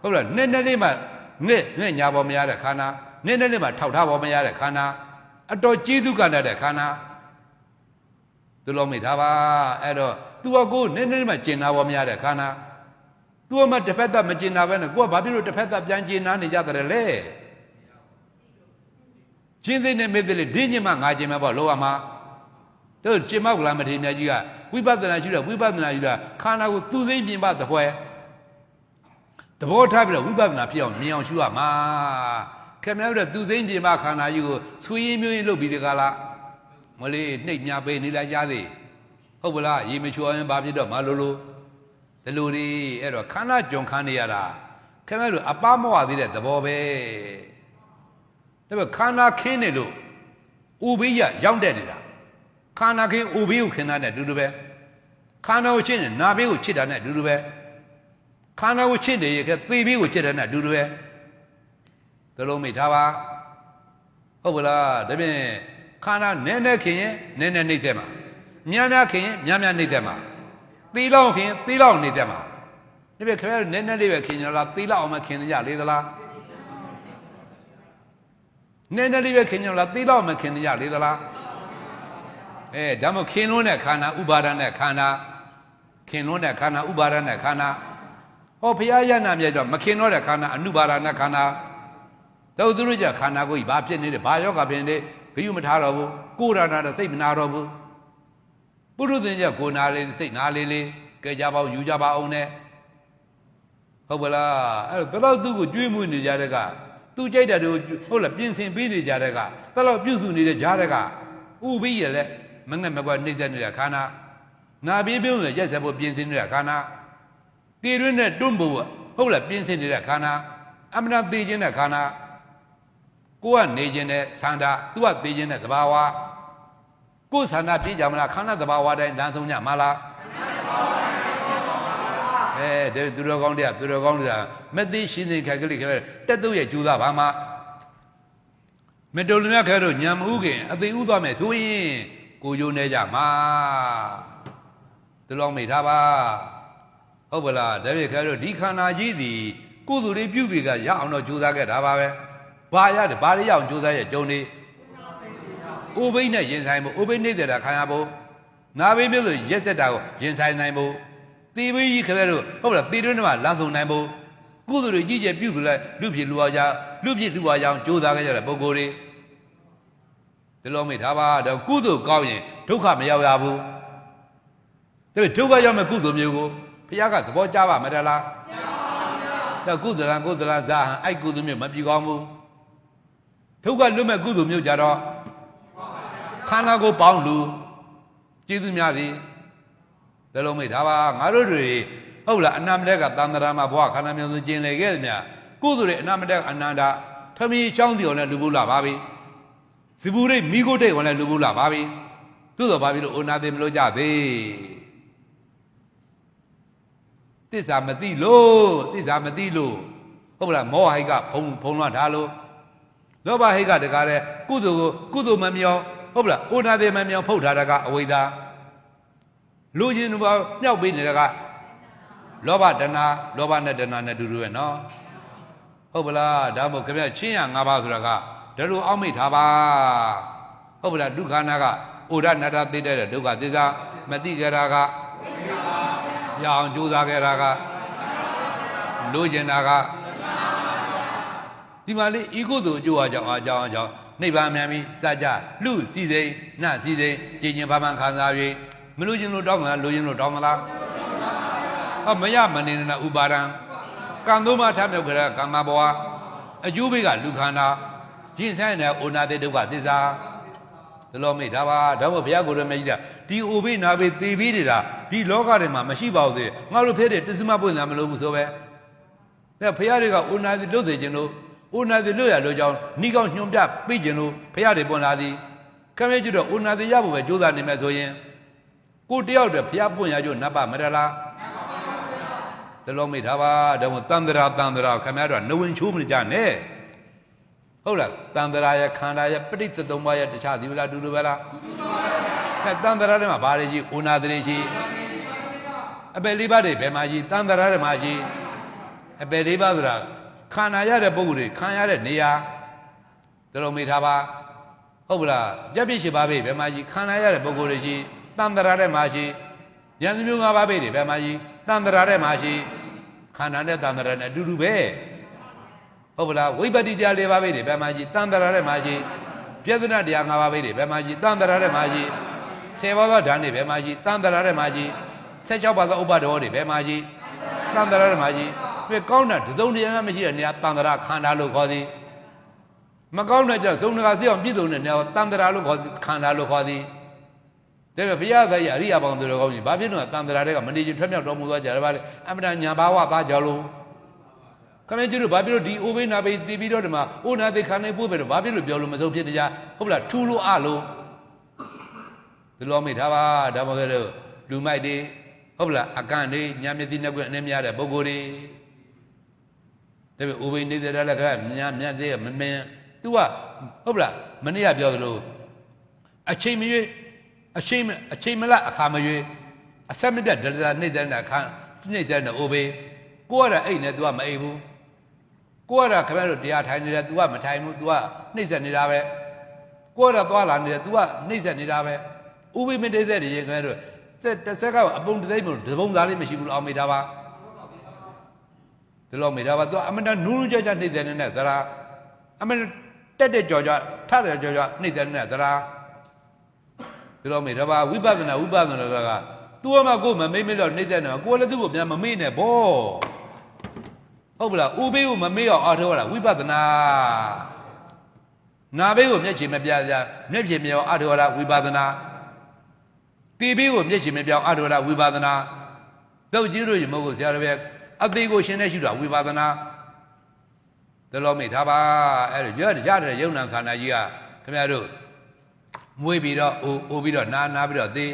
ဟုတ်လားနဲ့နဲ့လေးမှငဲ့ညာပေါ်မရတဲ့ခန္ဓာနဲ့နဲ့မှထောက်ထားပေါ်မရတဲ့ခန္ဓာအတော်ကျေးဇူးကတဲ့ခန္ဓာသူလုံးမိထားပါအဲ့တော့သူကကိုနဲ့နဲ့မှကျင်နာပေါ်မရတဲ့ခန္ဓာသူကမှတစ်ဖက်သက်မကျင်နာပဲနဲ့ကိုကဘာဖြစ်လို့တစ်ဖက်သက်ပြန်ကျင်နာနေကြတယ်လဲချင်းသိနဲ့မေတ္တလေးဒင်းညမငါကျင်မှာပေါ့လောကမှာတို့ကျင်မောက်လာမထေရမြတ်ကြီးကဝိပဿနာရှိတော့ဝိပဿနာရှိတာခန္ဓာကိုသူသိပြင်ပါသပွဲသဘောထားပြီးတော့ဝိပဿနာဖြစ်အောင်မြင်အောင်ရှုရမှာခင်ဗျားတို့သူသိမ့်ပြင်ပါခန္ဓာကြီးကိုဆွေးရင်းမျိုးရင်းလုပ်ပြီးဒီကလာမလေးနှိပ်ညာပေးနေလိုက်ကြသေးဟုတ်ပလားရေမချောရင်ဘာဖြစ်တော့မလို့ဒီလိုတွေအဲ့တော့ခန္ဓာကြုံခန်းနေရတာခင်ဗျားတို့အပမဝသေးတဲ့သဘောပဲဒါပေမဲ့ခန္ဓာခင်းနေလို့ဥပိယရောက်တဲ့နေတာခန္ဓာခင်းဥပိယကိုခင်းတာနဲ့အတူတူပဲခန္ဓာကိုချစ်နေနာဘေးကိုချစ်တာနဲ့အတူတူပဲခန္ဓာကိုချစ်နေရခဲ့သေဘေးကိုချစ်တယ်နဲ့အတူတူပဲသလုံးမိထားပါဟုတ်ပလားဒါဖြင့်ခန္ဓာနည်းနည်းခင်ရင်နည်းနည်းနှိမ့်သက်မှာများများခင်ရင်များများနှိမ့်သက်မှာသီလောက်ခင်သီလောက်နှိမ့်သက်မှာ你别看奶奶那边看见了，对了我们看见家里的啦。奶奶那边看见了，对了我们看见家里的啦。哎，咱们看路呢看呐，乌巴人呢看呐，看路呢看呐，乌巴人呢看呐。哦，不要人那边叫没看路呢看呐，乌巴人呢看呐。都是人家看呐，过一把片的，把小个片的，给有没查了不？过了那的谁没拿了不？不如人家过哪里谁哪里哩？给家包有家包呢？好不啦？哎，得了都个专门的家这个，都在这都后来变成别的家这个，得了别墅的家这个，无必要嘞。门外没关内在的看呐，那边边的也是不变成的看呐，第二呢东部后来变成的看呐，俺们那对劲的看呐，过内劲的三大，都对劲的巴瓦，过三大比较嘛，看那巴瓦的南宋人嘛啦。哎，这都是讲的，都是讲的，没得现在开个里开，这都也就在爸妈，没到里面开了，年五个，啊，对五多没注意，过有那家嘛，都浪没他吧，好不啦？这边开了，你看那几的，过头的表皮个，养了就在个他吧呗，把呀的把的养就在也叫你，我边呢人才不，我边那在那看下不，那边没有也在那人才那不。第一开了，好了，第二呢嘛，南宋南部，古头的季节表出来，六匹鹿啊羊，就大概就来报告的。这老没他吧，这古头高人，头卡没有呀不？对，头卡要么古头没有个，不要个怎么加吧没得啦？这古头啦，咱爱古头没有没比高不？头卡路没古头没有加到，看那个帮路，就是咩子？这老没他吧，俺都是后来俺们这个当的嘛，不看他们是进来个呢，过头的俺们这个俺的，他们想的呢，路不拉巴比，是不是美国这个呢，路不拉巴比，都是巴比的，我拿的没落家的，这啥么地路，后来毛还个碰乱他路，老把还个这个嘞，过头没苗，后来我拿的没苗碰他这个味道。路线路吧，苗背的那个，老板那真那嘟嘟的喏，好不啦？咱们这边亲人阿爸说那个，这路阿妹他吧，好不啦？路看那个，乌兰那对的，路看这个，没地个那个，扬州那个那个，路线那个，地方里一个都就叫，那边面咪大家路西人，那西人，今年慢慢看下去。没路进路找嘛，路进路找嘛啦。啊，没呀，没呢那乌巴人，刚到嘛他们过来干嘛不啊？就被个路看啦，今天呢我拿的都搞的啥？这老没他吧？咱们不要过来没的，第乌边那边对边的啦，第老家的嘛没西包的，我路偏的这是嘛不咱们路无所谓。那不要这个我拿的路在进路，我拿的路呀路叫你讲兄弟背进路，不要的不拿的，看没觉得我拿的也不会就在里面做人。过掉的不要不要就拿把没得啦，这老没他吧？这我当得了，看没着，那问出门讲呢。后来当得了也看了也不得自动把也这下子啦，嘟嘟啦。那当得了的嘛，把的去，我拿的去。啊，别里边的别买去，当得了的买去。啊，别里边的啦，看那也的不的，看也的你呀，这老没他吧？后不啦，也别去把别买去，看那也的不的去。当得来马西，人家没有阿贝的别马西，当得来马西，看那当得来嘟嘟呗，好不啦？为把地家来阿贝的别马西，当得来马西，别的那地方阿贝的别马西，当得来马西，塞瓦个站的别马西，当得来马西，塞小巴子欧巴多的别马西，当得来马西，别搞那这种的人没些人家当得来看他路考的，没搞那叫从那个这样比动的，你要当得来路考看他路考的。这个不要在亚利亚邦的那个，把别人当得来这个，门里就全面招募到家里边来，俺们那娘把娃打交喽。他们就是把别人地，我们那边地比较的嘛，我那边看那不别人把别人标了嘛，走偏的家，后不啦，出路二路，这老没他吧，他们个了，路买的，后不啦，阿干的，伢们的那个那面的不过的，对不？我们那在那个伢这个门，对吧？后不啦，门里也标的喽，啊，前面。前面啦，看没有？三面的这那在那看，那在那欧贝， Cô là ấy nè tôi mà ấy bu cô là cái đó đi thay này tôi mà thay mu tôi nấy giờ này ra về cô là tôi làm này tôi nấy giờ này ra về ubi mình đây giờ này cái rồi sẽ cái bông đây một bông ra đi mình chỉ muốn làm gì đó ba tôi làm gì đó ba tôi mình đã nuôi cho nấy giờ này ra mình tết để cho thắt để cho nấy giờ này ra tôi làm gì đó ba vi ba này là tôi mà cô mà mấy lần nấy giờ này cô là tôi cũng mà mấy này bốဟုတ်လားဥပိကိုမမေ့အောင်အားထုတ်ရတာဝိပဿနာနာဘေးကိုမျက်ခြေမပြစရာမျက်ဖြေမြောင်အားထုတ်ရတာဝိပဿနာတီဘေးကိုမျက်ခြေမပြောင်းအားထုတ်ရတာဝိပဿနာတုတ်ကြီးတို့ရမဟုတ်ဆရာတော်ပဲအသေးကိုရှင်းနေရှိတာဝိပဿနာတလုံးမိထားပါအဲ့ဒါရတဲ့ယုံနာခန္ဓာကြီးကခင်ဗျားတို့မွေးပြီးတော့အိုပြီးတော့နာပြီးတော့သေ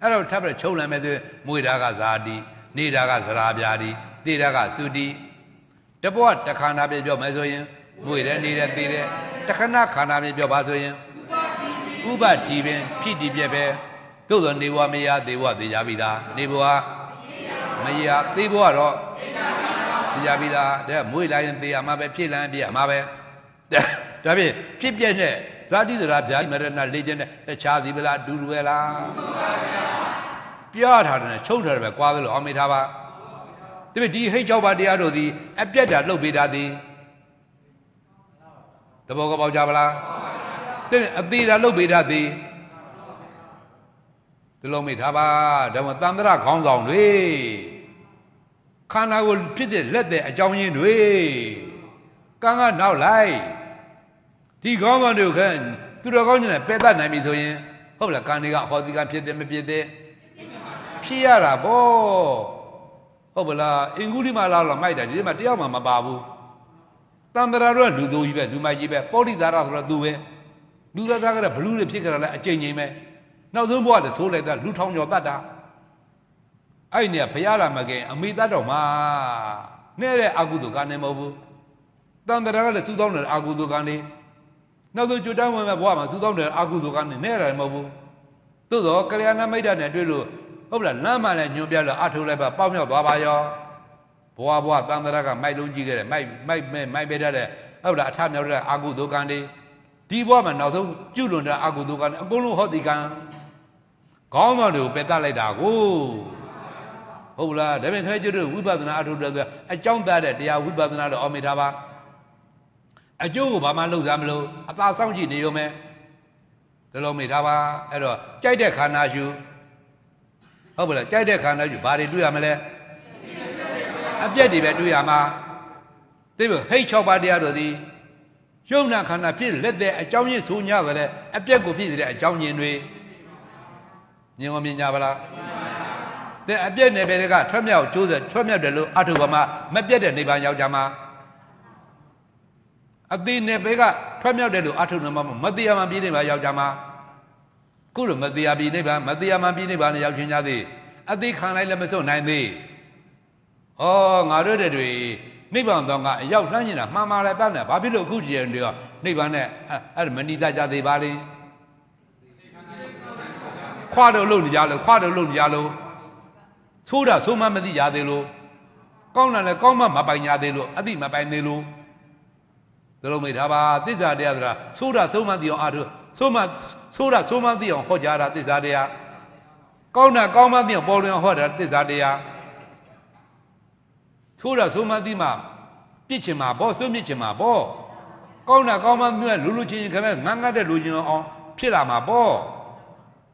အဲ့တော့ထပ်ပြီးတော့ချုံလမ်းမဲ့သေးမွေးတာကဇာတိနေတာကဇရာပြာတိသေတာကသုတိတဘောတခန္ဓာပြပြောမယ်ဆိုရင်မွေတယ်နေတယ်သေတယ်တခဏခန္ဓာပြပြောပါဆိုရင်ဥပတိပင်ဖြစ်တည်ပြပဲသို့သောနေဘဝမရသေးဘဝသေကြပြီသားနေဘဝမရသေးဘဝတော့သေကြပြီသားတဲ့မွေလိုက်ရင်သေရမှာပဲဖြစ်လိုက်ရင်ပြရမှာပဲဒါဖြင့်ဖြစ်ပြတဲ့ဇာတိစရာဗျာမရဏလေးခြင်းနဲ့တခြားစီဗလားဒူပဲလားပြထားတယ်ချုပ်ထားတယ်ပဲကွာသလိုအောင်မေးထားပါဒီဟိတ်ကြောက်ပါတရားတို့သည်အပြက်တာလှုပ်ပေးတာသည်တဘောကပေါက်ကြပါလားတဲ့အသေးတာလှုပ်ပေးတာသည်ဒီလိုမိထားပါဒါမှသံသရခေါင်းဆောင်တွေခန္ဓာကိုယ်ဖြစ်တဲ့လက်တဲ့အကြောင်းရင်းတွေကံကနောက်လိုက်ဒီခေါင်းဆောင်တွေခန့်သူတော်ကောင်းကျင်နဲ့ပယ်တတ်နိုင်ပြီဆိုရင်ဟုတ်လားကံတွေကဟောဒီကံဖြစ်တယ်မဖြစ်တယ်ဖြစ်ရတာပေါ့ဟုတ်ဗလားအင်္ဂုလိမာလာတော့မိုက်တယ်ဒီမှာတယောက်မှမပါဘူးတန်တရာတို့ကလူသူကြီးပဲလူမိုက်ကြီးပဲပောတိသာရဆိုတော့သူပဲလူသားသားကလည်းဘလူးတွေဖြစ်ကြတာလဲအကျဉ်းချင်းပဲနောက်ဆုံးဘဝတည်းဆိုးလိုက်တာလူထောင်ကျော်တတ်တာအဲ့နေဘုရားလာမကင်အမိတတ်တော်မှာနဲ့တဲ့အကုသိုလ်ကနေမဟုတ်ဘူးတန်တရာကလည်းစူးသောင်းတယ်အကုသိုလ်ကနေနောက်ဆုံးကျွတ်တန်းဝင်မဲ့ဘဝမှာစူးသောင်းတယ်အကုသိုလ်ကနေနဲ့ရတယ်မဟုတ်ဘူးသို့သောကလျာဏမိတ်တာနဲ့တွေ့လို့ဟုတ်လားလမ်းမှလည်းညွန်ပြလို့အထုလိုက်ပါပေါက်မြောက်သွားပါရောဘဝတန်တရာကမိုက်လုံးကြီးခဲ့တယ်မိုက်ပေးတဲ့ဟုတ်လားအထမြောက်တဲ့အကုသိုလ်ကံတွေဒီဘဝမှာနောက်ဆုံးပြုလွန်တဲ့အကုသိုလ်ကံအကုန်လုံးဟောဒီကံခေါင်းဆောင်တွေကိုပယ်တတ်လိုက်တာကိုဟုတ်လားဒါပေမဲ့ခဲကျွတ်ဝိပဿနာအထုတဲ့အကြောင်းသားတဲ့တရားဝိပဿနာတော့အောင်မိထားပါအကျိုးကိုဘာမှလုပ်စားမလို့အသာဆောင်ကြည့်နေရုံပဲဒါလုံးမိထားပါအဲ့တော့ကြိုက်တဲ့ခန္ဓာရှုဟုတ်ပါလားကြိုက်တဲ့ခန္ဓာရှုဘာတွေတွေ့ရမလဲအပြက်တွေပဲတွေ့ရမှာသိပြီဟိတ်6ပါးတရားတို့သည်ယုံနာခန္ဓာဖြစ်လက်တဲ့အကြောင်းရင်းဆိုညပါလေအပြက်ကိုဖြစ်တဲ့အကြောင်းရင်းတွေမြင်မြင်ကြပါလားတဲ့အပြက်နယ်ပယ်ကထွက်မြောက်ကျိုးထွက်မြောက်တယ်လို့အထုဘာမှမပြတ်တဲ့နိဗ္ဗာန်ရောက်ကြမှာအတိနယ်ပယ်ကထွက်မြောက်တယ်လို့အထုနမတရားမှပြည့်နိဗ္ဗာန်ရောက်ကြမှာခုလိုမတရားပြည့်နိဗ္ဗာန်မတရားမှပြည့်နိဗ္ဗာန်ရောက်ခြင်းကြသည်အတိခံလိုက်လည်းမစွန့်နိုင်သေးဩငါတို့တွေနိဗ္ဗာန်တော့ကအရောက်လှမ်းနေတာမှားမှားလည်းတတ်တယ်ဘာဖြစ်လို့အခုကြည့်ရင်တွေကနိဗ္ဗာန်နဲ့အဲ့မဏိတကြသေးပါလိမ့်ခွားတော့လုံနေကြလို့ခွားတော့လုံနေကြလို့သိုးတာသိုးမှမသိကြသေးလို့ကောင်းတာလည်းကောင်းမှမပိုင်ကြသေးလို့အတိမပိုင်သေးလို့ဒါလုံးမိထားပါသစ္စာတရားဆိုတာသိုးတာသိုးမှသိအောင်အားထုတ်သိုးတာသိုးမှသိအောင်ဟောကြားတာသစ္စာတရားကောင်းတာကောင်းမှသိအောင်ပေါ်လွင်ဟောတာသစ္စာတရားသိုးတာသိုးမှသိမှပြစ်ချင်မှာပေါ့စွန့်မြစ်ချင်မှာပေါ့ကောင်းတာကောင်းမှမြတ်လူချင်းခင်ဗျငန်းငတ်တဲ့လူချင်းအောင်ဖြစ်လာမှာပေါ့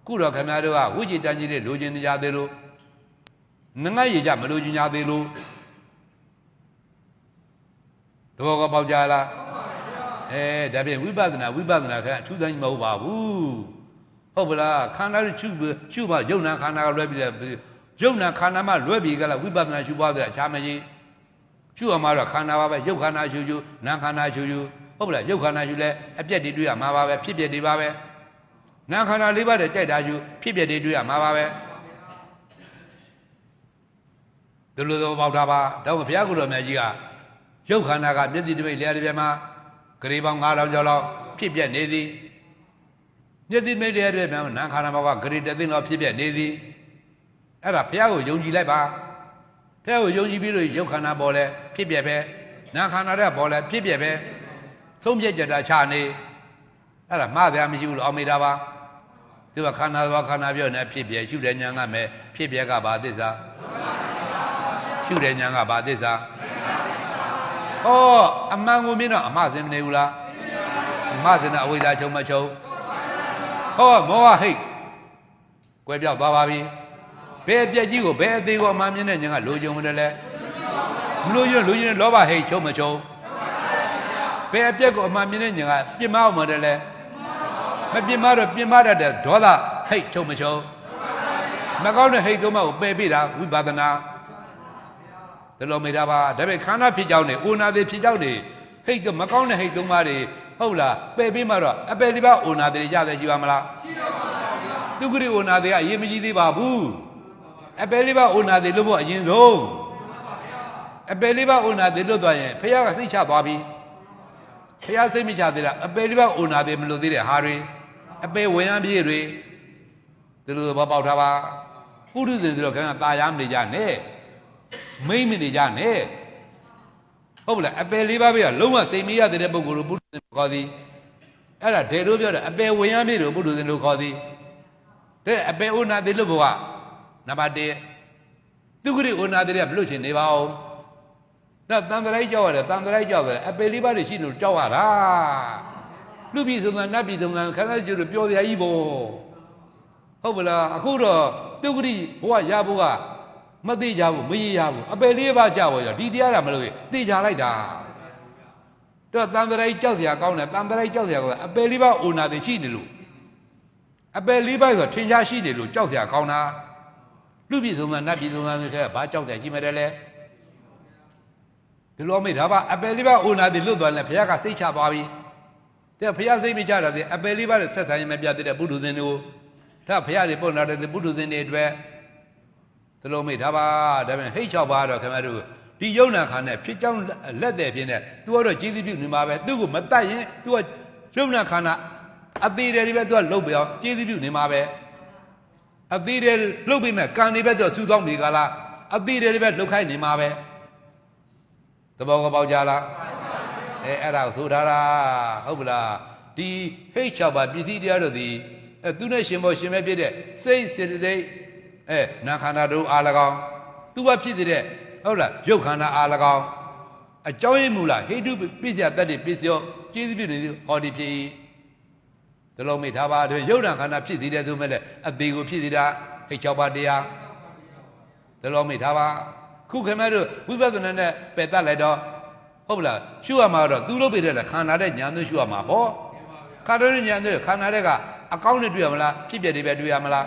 ခုတော့ခင်ဗျားတို့ကဝိจิတန်ကြီးတဲ့လူချင်းကြသေးလို့ငငတ်ရကြမလူချင်းကြသေးလို့သဘောကပေါက်ကြလားဒါဖြင့်ဝိပဿနာခန့်အထူးဆိုင်မဟုတ်ပါဘူးဟုတ်ပလားခန္ဓာရှုပါယုံနာခန္ဓာကလွဲပြီးတယ်ယုံနာခန္ဓာမှလွဲပြီးကလားဝိပဿနာရှုပါတဲ့အခြားမရှိရှုရမှာတော့ခန္ဓာပါပဲယုတ်ခန္ဓာရှုနာခန္ဓာရှုဟုတ်ပလားယုတ်ခန္ဓာရှုလဲအပြက်တွေတွေ့ရမှာပါပဲဖြစ်ပြတွေပါပဲနာခန္ဓာ၄ပါးတဲ့ကြိုက်တာရှုဖြစ်ပြတွေတွေ့ရမှာပါပဲဒီလိုသဘောပေါက်တာပါတော့ဘုရားကိုယ်တော်မြတ်ကြီးကယုတ်ခန္ဓာကမျက်စိတစ်ပိတ်လျှာတစ်ပြက်မှာဂရေပေါင်း9000ကျော်လောက်ဖြစ်ပြနေသည်မျက်စိမိတ်လျှာတစ်ပြက်မှာနာခန္ဓာဘောကဂရေတသိန်းလောက်ဖြစ်ပြနေသည်အဲ့ဒါဘုရားကိုယုံကြည်လိုက်ပါ ဖះကိုယုံကြည်ပြီးလို့ရုပ်ခန္ဓာပေါ်လဲဖြစ်ပြပဲနာခန္ဓာတဲ့ပေါ်လဲဖြစ်ပြပဲသုံးပြကြတာချနေအဲ့ဒါမှားဗျာမရှိဘူးလို့အောင်မိတာပါသူကခန္ဓာသောခန္ဓာပြောနေဖြစ်ပြရှုတဲ့ဉာဏ်ကမဲ့ဖြစ်ပြကဘာသစ္စာရှုတဲ့ဉာဏ်ကဘာသစ္စာဩအမှန်ကိုမြင်တော့အမှားစင်မနေဘူးလားအမှားစင်တဲ့အဝိဇ္ဇာချုပ်မချုပ်ဟောမောဟဟိတ်ကွဲပြောက်သွားပါပြီဘယ်အပြက်ကြီးကိုဘယ်အသေးကိုအမှန်မြင်တဲ့ဉာဏ်ကလိုချင်မတယ်လဲမလိုချင်လိုချင်တဲ့လောဘဟိတ်ချုပ်မချုပ်ဘယ်အပြက်ကိုအမှန်မြင်တဲ့ဉာဏ်ကပြစ်မအောင်မတယ်လဲမပြစ်မတော့ပြစ်မတတ်တဲ့ဒေါသဟိတ်ချုပ်မချုပ်မကောင်းတဲ့ဟိတ်သုံးပါးကိုပယ်ပြတာဝိပဿနာဒါလိုမိတာပါဒါပေမဲ့ခန္ဓာဖြစ်ကြောင်းနေဥနာသေးဖြစ်ကြောင်းနေဟိတ်ကမကောင်းတဲ့ဟိတ်သုံးပါးတွေဟုတ်လားပယ်ပြီးမှတော့အပယ်လေးပါဥနာသေးရတဲ့ရှိပါမလားရှိပါပါဗျာသူကတိဥနာသေးကအရေးမကြီးသေးပါဘူးအပယ်လေးပါဥနာသေးလို့ဖို့အရင်ဆုံးအပယ်လေးပါဥနာသေးလို့သွားရင်ဖះကစိတ်ချသွားပြီဖះစိတ်မချသေးတာအပယ်လေးပါဥနာသေးမလို့သေးတဲ့ဟာတွေအပယ်ဝင်ရပြေးတွေဒီလိုဘောပေါက်တာပါပုထုဇဉ်ဆိုတော့ခင်ဗျာตาရမနေကြနဲ့မိမ့်မနေကြနဲ့ဟုတ်လားအပယ်လေးပါးပဲကလုံးဝစိတ်မရတဲ့ပုဂ္ဂိုလ်ကိုပုထုဇဉ်ခေါ်သည်အဲ့ဒါဒေတို့ပြောတယ်အပယ်ဝင်ရပြေးတို့ပုထုဇဉ်တို့ခေါ်သည်တဲ့အပယ်ဥနာသေးလို့ဘုရားနံပါတ်1သူကတိဥနာသေးတဲ့ဘလို့ချင်နေပါအောင်ဒါတန်တလိုက်ကြောက်ရတယ်တန်တလိုက်ကြောက်တယ်အပယ်လေးပါးတွေရှိလို့ကြောက်ရတာလူပြည်စုံစံနတ်ပြည်စုံစံခန္ဓာကျိုးတို့ပြောစရာကြီးပေါ့ဟုတ်ပလားအခုတော့သူကတိဘဝရဖို့ကမသိကြဘူးမရရဘူးအပယ်လေးပါးကြောက်ရောဒီတရားကမလို့သိကြလိုက်တာတော့တန်တလိုက်ကြောက်စရာကောင်းတယ်တန်တလိုက်ကြောက်စရာကောင်းတယ်အပယ်လေးပါးဥနာသေးရှိနေလို့အပယ်လေးပါးဆိုထင်ရှားရှိနေလို့ကြောက်စရာကောင်းတာလူပြည်စုံစံနတ်ပြည်စုံစံဆိုတဲ့ဘာကြောက်တယ်ရှိမှတယ်လေဒီလိုမိဒါပါအပယ်လေးပါးဥနာသေးလွတ်သွားလဲဘုရားကစိတ်ချသွားပြီတဲ့ဘုရားစိတ်မချတာဒီအပယ်လေးပါးနဲ့ဆက်ဆံရင်မပြတ်တဲ့ပုထုဇဉ်တို့ဒါဘုရားတွေပုံလာတဲ့ပုထုဇဉ်တွေအတွက်ဒီလိုမိဒါပါဒါပေမဲ့ဟိတ်6ပါးတော့ခင်ဗျားတို့ဒီယုံနာခါနဲ့ဖြစ်ကြောင်းလက်တယ်ဖြစ်နေသူကတော့ကျေးဇူးပြုနေမှာပဲသူ့ကိုမတတ်ရင်သူကယုံနာခါနာအသေးတယ်တွေပဲသူကလှုပ်ပြောင်းကျေးဇူးပြုနေမှာပဲအသေးတယ်လှုပ်ပြီးမဲ့ကံတွေပဲသူကစူးသောင်းနေကြလားအသေးတယ်တွေပဲလှုပ်ခိုင်းနေမှာပဲသဘောကပေါက်ကြလားအဲ့ဒါကိုဆိုထားတာဟုတ်ပလားဒီဟိတ်6ပါးပစ္စည်းတရားတို့ဒီသူနဲ့ရှင်ဘောရှင်ပဲဖြစ်တဲ့စိတ်စေတသိက်နာခန္ဓာတို့အား၎င်းသူကဖြစ်တဲ့ဟုတ်လားရုပ်ခန္ဓာအား၎င်းအကြောင်းရင်းမူလားဟိတုပစ္စယတတ္တိပစ္စယောကျေးဇူးပြုနေသည်ဟောဒီဖြစ်၏ဒီလိုမိထားပါတော့ရုပ်နာခန္ဓာဖြစ်သေးတယ်ဆိုမဲ့လည်းအသေးကိုဖြစ်သေးတာဟိတ်6ပါးတရားဒီလိုမိထားပါခုခင်ဗျားတို့ဝိပဿနာနဲ့ပယ်တတ်လိုက်တော့ဟုတ်လားရှုရမှာတော့သူ့လုပ်ပြတဲ့ခန္ဓာတဲ့ဉာဏ်သွင်းရှုရမှာပေါ့ခန္ဓာတဲ့ဉာဏ်သွင်းခန္ဓာတဲ့ကအကောင်းနဲ့တွေ့ရမလားဖြစ်ပြတွေပဲတွေ့ရမလား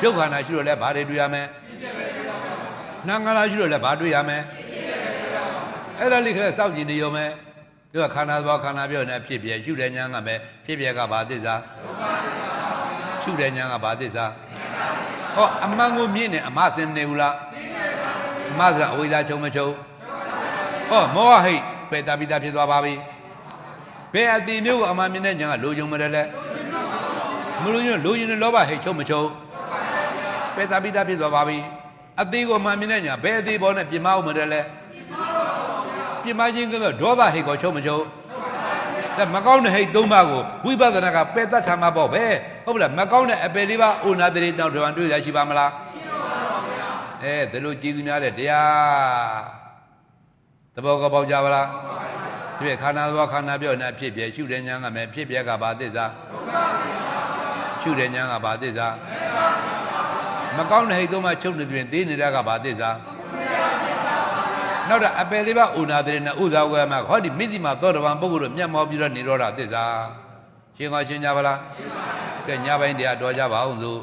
ရုပ်ခန္ဓာရှုလို့လည်းဘာတွေတွေ့ရမလဲနာငါလာရှုလို့လည်းဘာတွေ့ရမလဲအဲ့ဒါလေးခက်စောင့်ကြည့်နေရုံပဲဒီကခန္ဓာသောခန္ဓာပြောနေဖြစ်ပြရှုတဲ့ဉာဏ်ကပဲဖြစ်ပြကဘာသစ္စာရှုတဲ့ဉာဏ်ကဘာသစ္စာဟောအမှန်ကိုမြင်နေအမှားစင်နေဘူးလားအမှားဆိုတာအဝိဇ္ဇာချုပ်မချုပ်ဟောမောဟဟိတ်ပယ်တာပိတာဖြစ်သွားပါပြီဘယ်အတိမျိုးကိုအမှန်မြင်တဲ့ဉာဏ်ကလိုချင်မတယ်လဲမလိုချင်လိုချင်တဲ့လောဘဟိတ်ချုပ်မချုပ်ပယ်တာပိတာဖြစ်သွားပါပြီအသေးကိုအမှန်မြင်တဲ့ဉာဏ်ဘယ်အသေးပေါ်နဲ့ပြမအောင်မတယ်လဲပြမချင်းကတော့ဒေါသဟိတ်ကိုချုပ်မချုပ်ဒါမကောင်းတဲ့ဟိတ်သုံးပါးကိုဝိပဿနာကပယ်တတ်ထားမှာပေါ့ပဲဟုတ်လားမကောင်းတဲ့အပယ်လေးပါဥနာတိတောင်းတော်တွေ့ရရှိပါမလားရှိပါပါဗျာဒီလိုကြည်သူများတဲ့တရားသဘောကပေါက်ကြပါလားဒီခန္ဓာသောခန္ဓာပြောနေဖြစ်ပြရှုတဲ့ဉာဏ်ကမဲ့ဖြစ်ပြကဘာသစ္စာရှုတဲ့ဉာဏ်ကဘာသစ္စာမကောင်းတဲ့ဟိတ်သုံးပါးချုပ်နေတွင်သေးနေတာကဘာသစ္စာနောက်တော့အပယ်လေးပါဥနာတိနဲ့ဥသာဝေမှာဟောဒီမိတိမာသောတပန်ပုဂ္ဂိုလ်တို့မျက်မှောက်ပြီးတော့နေတော့တာသစ္စာရှင်းပါရှင်းကြပါလားရှင်းပါပါကဲညပိုင်းတရားတော်ကြပါအောင်လို့